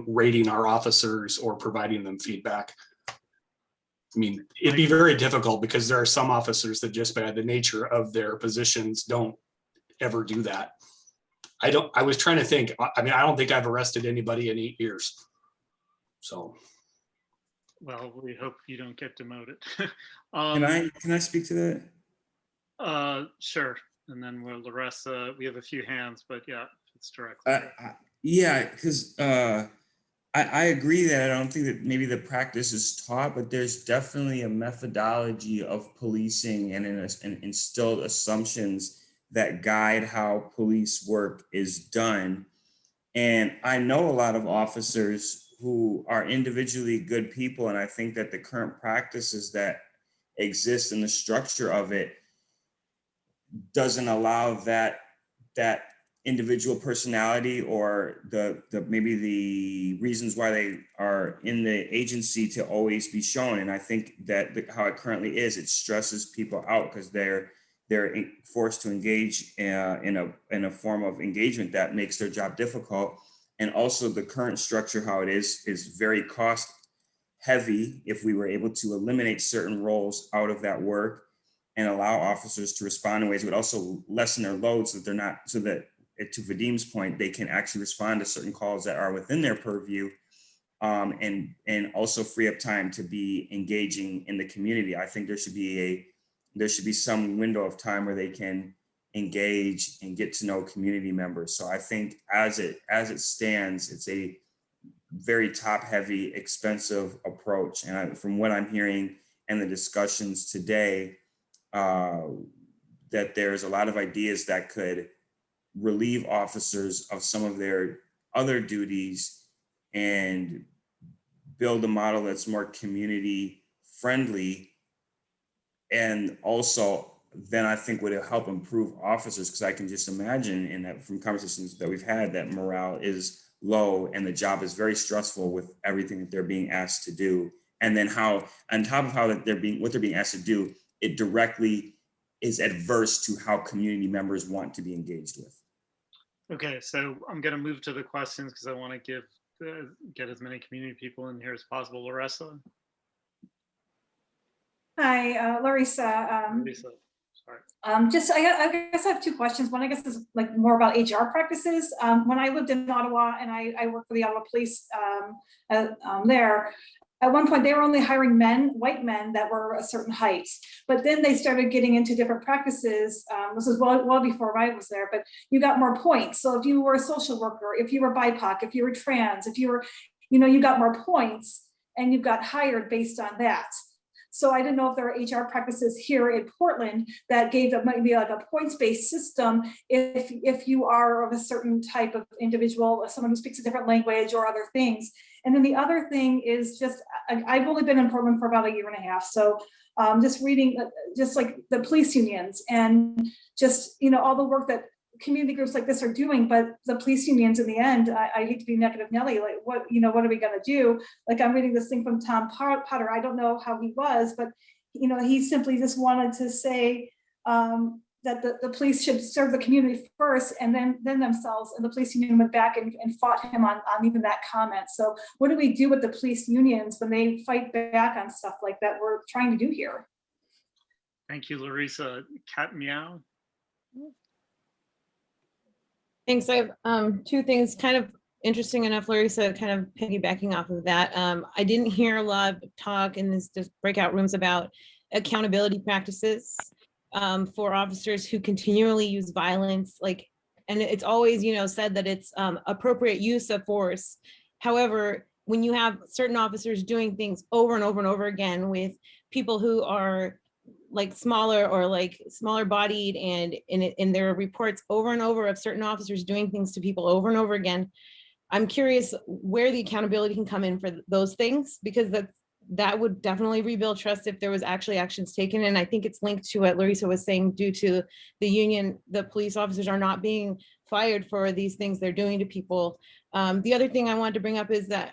rating our officers or providing them feedback. I mean, it'd be very difficult because there are some officers that just by the nature of their positions don't ever do that. I was trying to think, I mean, I don't think I've arrested anybody in 8 years. So. Well, we hope you don't get demoted. Can I speak to that? Sure. And then the rest, we have a few hands, but yeah, it's direct. Yeah, because I agree that I don't think that maybe the practice is taught, but there's definitely a methodology of policing and instilled assumptions that guide how police work is done. And I know a lot of officers who are individually good people, and I think that the current practices that exist in the structure of it doesn't allow that individual personality or maybe the reasons why they are in the agency to always be shown. And I think that how it currently is, it stresses people out because they're forced to engage in a form of engagement that makes their job difficult. And also the current structure, how it is very cost heavy. If we were able to eliminate certain roles out of that work and allow officers to respond in ways, it would also lessen their load so that they're not, so that to Vadim's point, they can actually respond to certain calls that are within their purview, and also free up time to be engaging in the community. I think there should be some window of time where they can engage and get to know community members. So I think as it stands, it's a very top-heavy, expensive approach. And from what I'm hearing and the discussions today, that there's a lot of ideas that could relieve officers of some of their other duties and build a model that's more community friendly. And also then I think would help improve officers, because I can just imagine in that from conversations that we've had that morale is low and the job is very stressful with everything that they're being asked to do. And then how, on top of how what they're being asked to do, it directly is adverse to how community members want to be engaged with. Okay, so I'm going to move to the questions because I want to get as many community people in here as possible. Larissa. Hi, Larissa. Lisa, sorry. I guess I have two questions. One, I guess, is like more about HR practices. When I lived in Ottawa and I worked for the Ottawa Police there, at one point they were only hiring white men that were a certain height, but then they started getting into different practices. This is well before I was there, but you got more points. So if you were a social worker, if you were BIPOC, if you were trans, if you were, you got more points and you got hired based on that. So I didn't know if there are HR practices here in Portland that gave them maybe like a points-based system if you are of a certain type of individual, someone who speaks a different language or other things. And then the other thing is just, I've only been in Portland for about 1.5 years. So just reading, just like the police unions and just, you know, all the work that community groups like this are doing, but the police unions in the end, I hate to be negative Nelly, like what are we gonna do? Like I'm reading this thing from Tom Potter. I don't know how he was, but you know, he simply just wanted to say that the police should serve the community first and then themselves, and the police union went back and fought him on even that comment. So what do we do with the police unions when they fight back on stuff like that we're trying to do here? Thank you, Larissa. Cat Meow. Thanks. I have two things kind of interesting enough, Larissa, kind of piggybacking off of that. I didn't hear a lot of talk in this just breakout rooms about accountability practices for officers who continually use violence, like, and it's always, you know, said that it's appropriate use of force. However, when you have certain officers doing things over and over and over again with people who are like smaller or like smaller bodied, and in their reports over and over of certain officers doing things to people over and over again, I'm curious where the accountability can come in for those things, because that would definitely rebuild trust if there was actually actions taken. And I think it's linked to what Larissa was saying, due to the union, the police officers are not being fired for these things they're doing to people. The other thing I wanted to bring up is that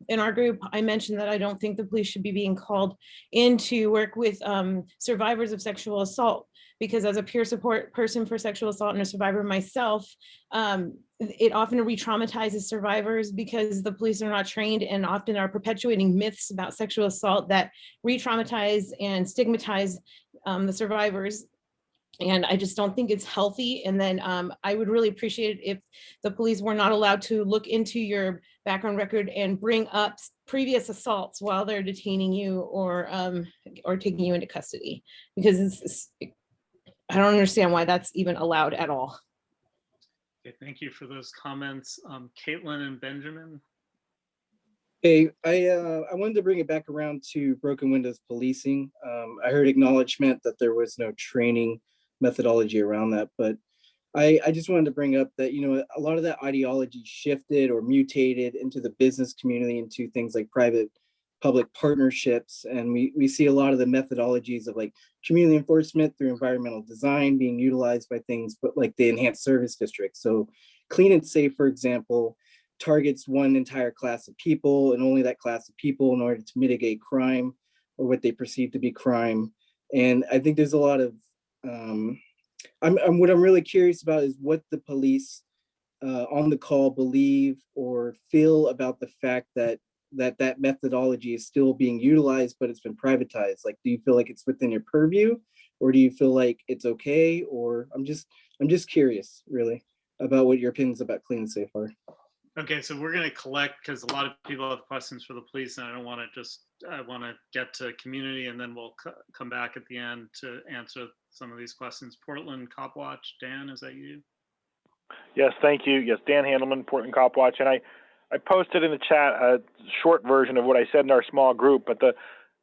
in our group, I mentioned that I don't think the police should be being called in to work with survivors of sexual assault, because as a peer support person for sexual assault and a survivor myself, it often re-traumatizes survivors because the police are not trained and often are perpetuating myths about sexual assault that re-traumatize and stigmatize the survivors. And I just don't think it's healthy. And then I would really appreciate it if the police were not allowed to look into your background record and bring up previous assaults while they're detaining you or taking you into custody, because I don't understand why that's even allowed at all. Okay, thank you for those comments. Caitlin and Benjamin. Hey, I wanted to bring it back around to broken windows policing. I heard acknowledgement that there was no training methodology around that, but I just wanted to bring up that, you know, a lot of that ideology shifted or mutated into the business community, into things like private public partnerships. And we see a lot of the methodologies of like community enforcement through environmental design being utilized by things, but like the enhanced service district. So Clean and Safe, for example, targets one entire class of people and only that class of people in order to mitigate crime or what they perceive to be crime. And I think there's a lot of, what I'm really curious about is what the police on the call believe or feel about the fact that that methodology is still being utilized, but it's been privatized. Like, do you feel like it's within your purview, or do you feel like it's okay? Or I'm just curious, really, about what your opinions about Clean and Safe are. Okay, so we're going to collect, because a lot of people have questions for the police, and I don't want to I want to get to community, and then we'll come back at the end to answer some of these questions. Portland Cop Watch, Dan, is that you? Yes, thank you. Yes, Dan Handelman, Portland Cop Watch, and I posted in the chat a short version of what I said in our small group, but the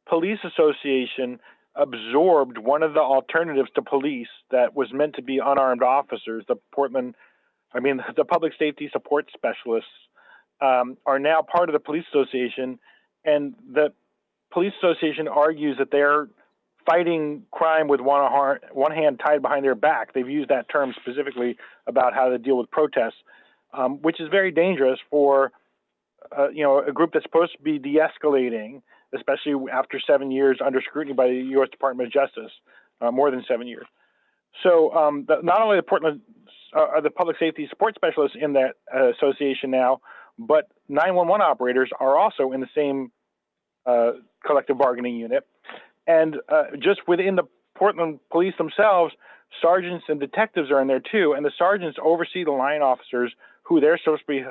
Police Association absorbed one of the alternatives to police that was meant to be unarmed officers. The Public Safety Support Specialists are now part of the Police Association, and the Police Association argues that they're fighting crime with one hand tied behind their back. They've used that term specifically about how to deal with protests, which is very dangerous for a group that's supposed to be de-escalating, especially after 7 years under scrutiny by the U.S. Department of Justice, more than 7 years. So not only are the public safety support specialists in that association now, but 911 operators are also in the same collective bargaining unit. And just within the Portland police themselves, sergeants and detectives are in there too. And the sergeants oversee the line officers who they're supposed to be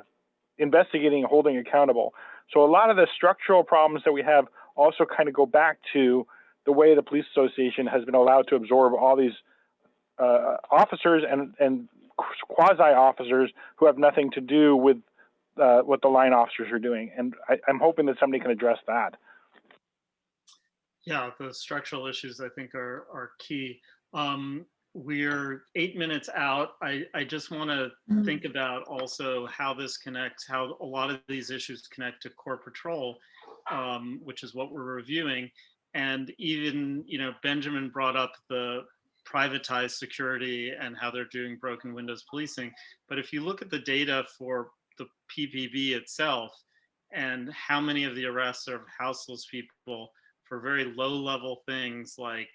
investigating and holding accountable. So a lot of the structural problems that we have also kind of go back to the way the Police Association has been allowed to absorb all these officers and quasi-officers who have nothing to do with what the line officers are doing. And I'm hoping that somebody can address that. Yeah, the structural issues I think are key. We're 8 minutes out. I just want to think about also how this connects, how a lot of these issues connect to core patrol, which is what we're reviewing. And even, you know, Benjamin brought up the privatized security and how they're doing broken windows policing. But if you look at the data for the PPB itself and how many of the arrests are of houseless people for very low level things like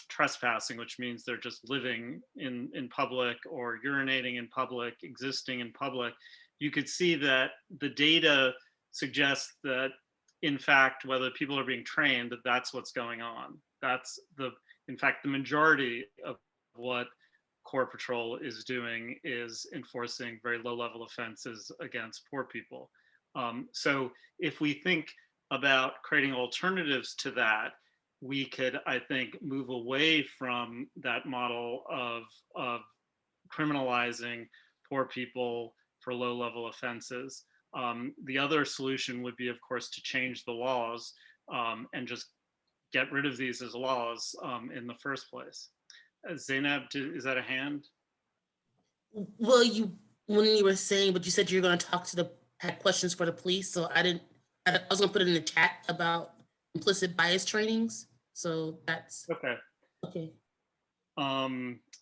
trespassing, which means they're just living in public or urinating in public, existing in public, you could see that the data suggests that, in fact, whether people are being trained, that that's what's going on. That's in fact, the majority of what Core Patrol is doing is enforcing very low level offenses against poor people. So if we think about creating alternatives to that, we could, I think, move away from that model of criminalizing poor people for low-level offenses. The other solution would be, of course, to change the laws and just get rid of these as laws in the first place. Zainab, is that a hand? Well, when you were saying, but you said you were going to talk to had questions for the police, so I was going to put it in the chat about implicit bias trainings. So that's okay. Okay.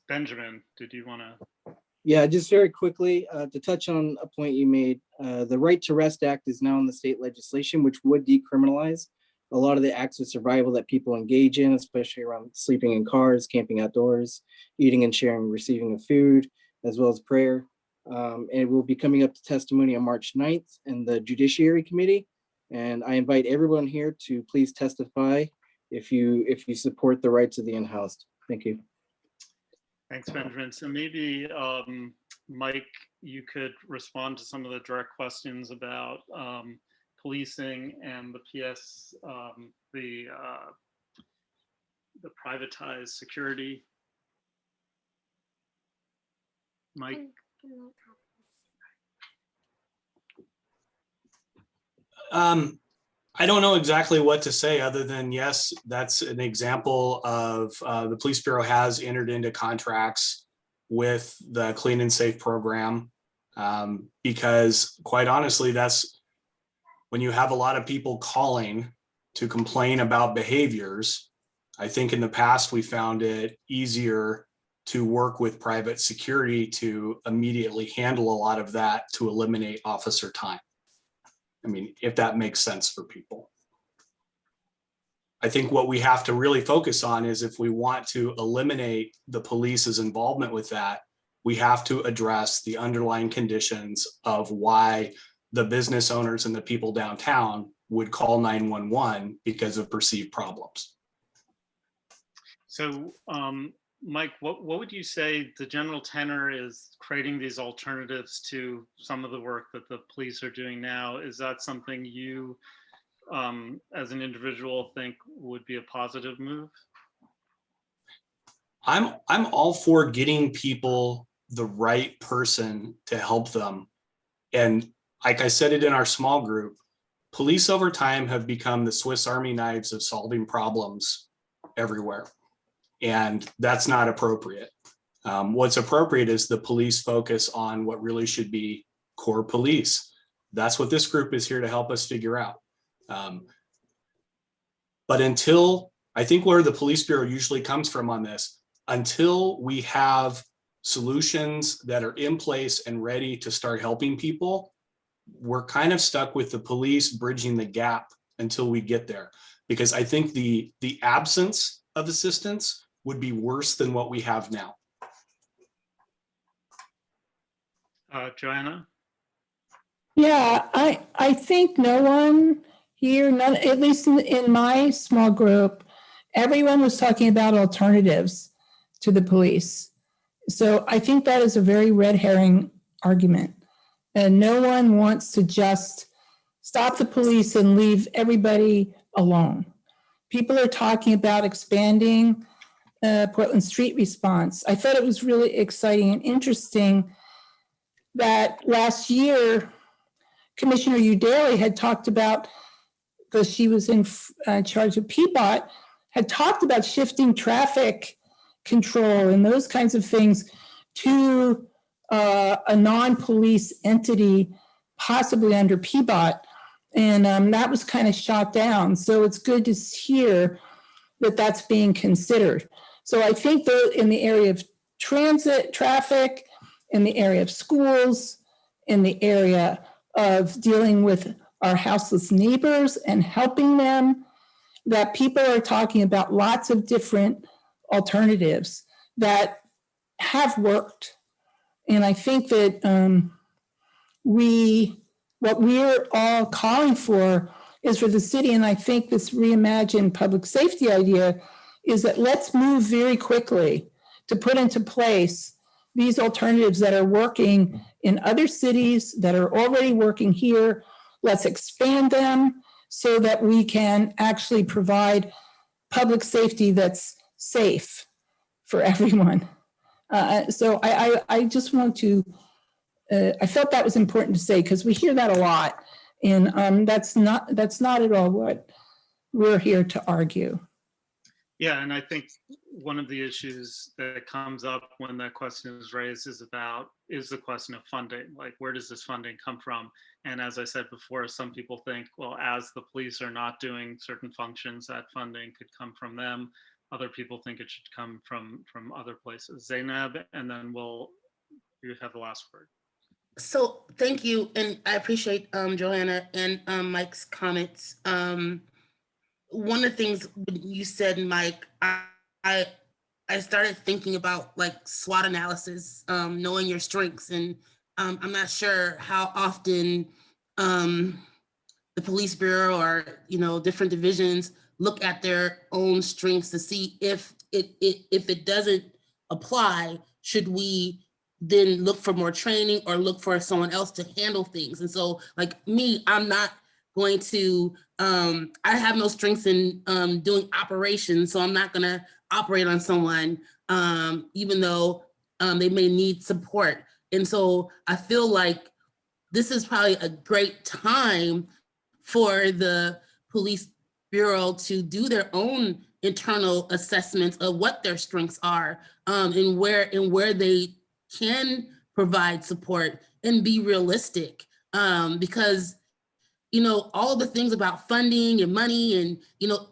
Benjamin, did you want to? Yeah, just very quickly to touch on a point you made. The Right to Rest Act is now in the state legislation, which would decriminalize a lot of the acts of survival that people engage in, especially around sleeping in cars, camping outdoors, eating and sharing, receiving of food, as well as prayer. And it will be coming up to testimony on March 9th in the Judiciary Committee. And I invite everyone here to please testify if you support the rights of the unhoused. Thank you. Thanks, Benjamin. So maybe, Mike, you could respond to some of the direct questions about policing and the the privatized security. Mike? I don't know exactly what to say other than, yes, that's an example of the Police Bureau has entered into contracts with the Clean and Safe program because quite honestly, that's when you have a lot of people calling to complain about behaviors. I think in the past, we found it easier to work with private security to immediately handle a lot of that to eliminate officer time. I mean, if that makes sense for people. I think what we have to really focus on is if we want to eliminate the police's involvement with that, we have to address the underlying conditions of why the business owners and the people downtown would call 911 because of perceived problems. So, Mike, what would you say the general tenor is creating these alternatives to some of the work that the police are doing now? Is that something you, as an individual, think would be a positive move? I'm all for getting people the right person to help them. And like I said it in our small group, police over time have become the Swiss Army knives of solving problems everywhere. And that's not appropriate. What's appropriate is the police focus on what really should be core police. That's what this group is here to help us figure out. But until, I think where the Police Bureau usually comes from on this, until we have solutions that are in place and ready to start helping people, we're kind of stuck with the police bridging the gap until we get there. Because I think the absence of assistance would be worse than what we have now. Joanna? Yeah, I think no one here, at least in my small group, everyone was talking about alternatives to the police. So I think that is a very red herring argument. And no one wants to just stop the police and leave everybody alone. People are talking about expanding Portland Street Response. I thought it was really exciting and interesting that last year, Commissioner Udaley had talked about because she was in charge of PBOT, had talked about shifting traffic control and those kinds of things to a non-police entity, possibly under PBOT. And that was kind of shot down. So it's good to hear that that's being considered. So I think that in the area of transit traffic, in the area of schools, in the area of dealing with our houseless neighbors and helping them, that people are talking about lots of different alternatives that have worked. And I think that what we're all calling for is for the city, and I think this reimagined public safety idea is that let's move very quickly to put into place these alternatives that are working in other cities, that are already working here. Let's expand them so that we can actually provide public safety that's safe for everyone. So I just want to, I felt that was important to say because we hear that a lot, and that's not at all what we're here to argue. Yeah, and I think one of the issues that comes up when that question is raised is the question of funding. Like, where does this funding come from? And as I said before, some people think, well, as the police are not doing certain functions, that funding could come from them. Other people think it should come from other places. Zainab, and then you have the last word. So thank you, and I appreciate Joanna and Mike's comments. One of the things you said, Mike, I started thinking about like SWOT analysis, knowing your strengths, and I'm not sure how often the police bureau or different divisions look at their own strengths to see if it doesn't apply, should we then look for more training or look for someone else to handle things. And so like me, I'm not going to, I have no strengths in doing operations, so I'm not gonna operate on someone, even though they may need support. And so I feel like this is probably a great time for the police bureau to do their own internal assessments of what their strengths are, and where they can provide support and be realistic, because all the things about funding and money and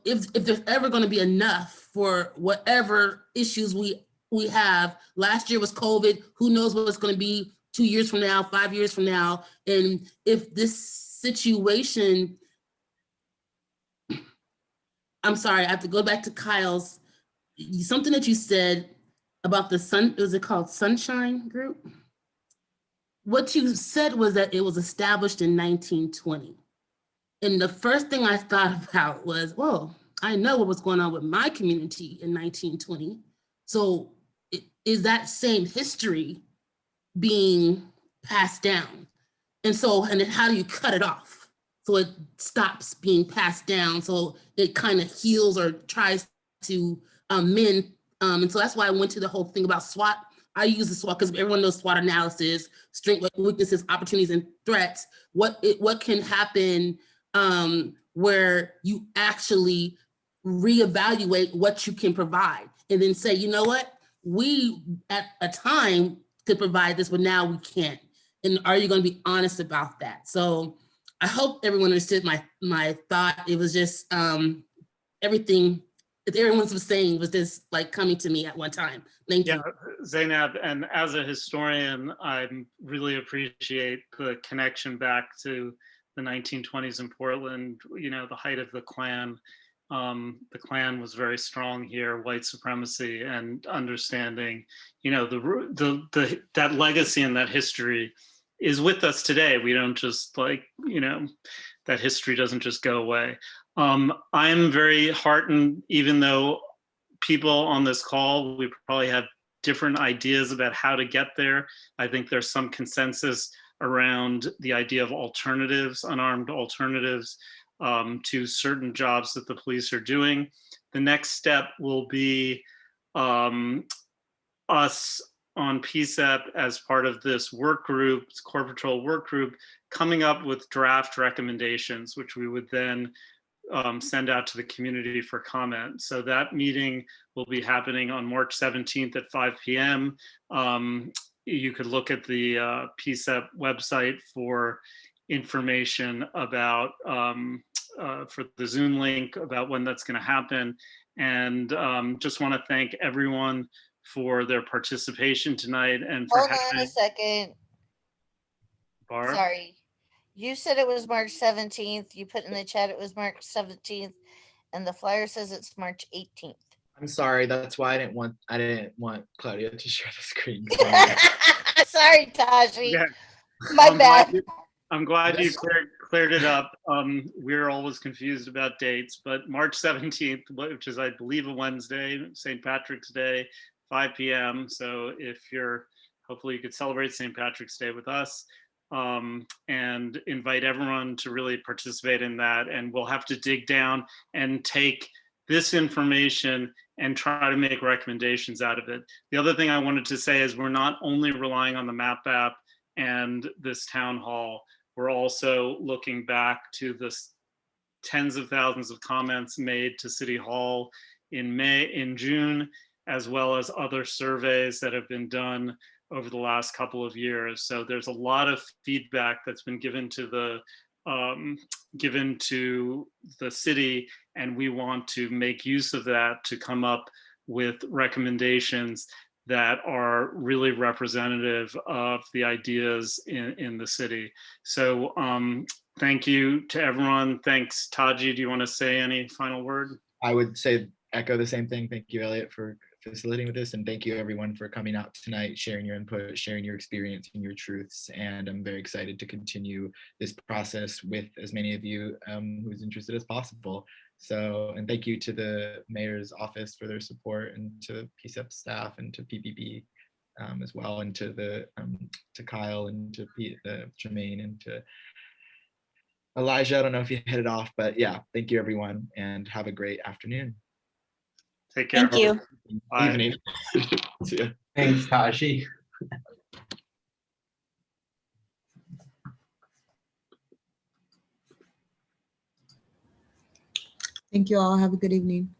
if there's ever going to be enough for whatever issues we have. Last year was COVID. Who knows what it's going to be 2 years from now, 5 years from now. And if this situation, I'm sorry, I have to go back to Kyle's, something that you said about was it called Sunshine Group? What you said was that it was established in 1920. And the first thing I thought about was, well, I know what was going on with my community in 1920. So is that same history being passed down? And then how do you cut it off so it stops being passed down, so it kind of heals or tries to mend? And so that's why I went to the whole thing about SWOT. I use the SWOT because everyone knows SWOT analysis, strengths, weaknesses, opportunities, and threats. What can happen where you actually reevaluate what you can provide and then say, you know what, we at a time could provide this, but now we can't. And are you going to be honest about that? So I hope everyone understood my thought. It was just everything that everyone was saying was just like coming to me at one time. Thank you. Zainab, and as a historian, I really appreciate the connection back to the 1920s in Portland, the height of the Klan. The Klan was very strong here, white supremacy, and understanding, that legacy and that history is with us today. We don't just that history doesn't just go away. I'm very heartened, even though people on this call, we probably have different ideas about how to get there. I think there's some consensus around the idea of alternatives, unarmed alternatives to certain jobs that the police are doing. The next step will be us on Psep as part of this work group, Core Patrol work group, coming up with draft recommendations, which we would then send out to the community for comment. So that meeting will be happening on March 17th at 5 p.m. You could look at the Psep website for information about for the Zoom link about when that's going to happen. And just want to thank everyone for their participation tonight and for Hold on a second. Barb. Sorry. You said it was March 17th. You put in the chat it was March 17th, and the flyer says it's March 18th. I'm sorry. That's why I didn't want Claudia to share the screen. Sorry, Taji. Yeah. My bad. I'm glad you cleared it up. We're always confused about dates, but March 17th, which is, I believe, a Wednesday, St. Patrick's Day, 5 p.m. So hopefully you could celebrate St. Patrick's Day with us, and invite everyone to really participate in that. And we'll have to dig down and take this information and try to make recommendations out of it. The other thing I wanted to say is we're not only relying on the map app and this town hall, we're also looking back to the tens of thousands of comments made to City Hall in June, as well as other surveys that have been done over the last couple of years. So there's a lot of feedback that's been given to the city, and we want to make use of that to come up with recommendations that are really representative of the ideas in the city. So thank you to everyone. Thanks, Taji. Do you want to say any final word? I would echo the same thing. Thank you, Elliot, for facilitating with this, and thank you everyone for coming out tonight, sharing your input, sharing your experience and your truths. And I'm very excited to continue this process with as many of you who's interested as possible. So, and thank you to the mayor's office for their support, and to Psep staff, and to PPP as well, and to Kyle, and to Jermaine, and to Elijah. I don't know if you hit it off, but yeah, thank you everyone, and have a great afternoon. Take care. Thank you. Evening. See ya. Thanks, Taji. Thank you all. Have a good evening.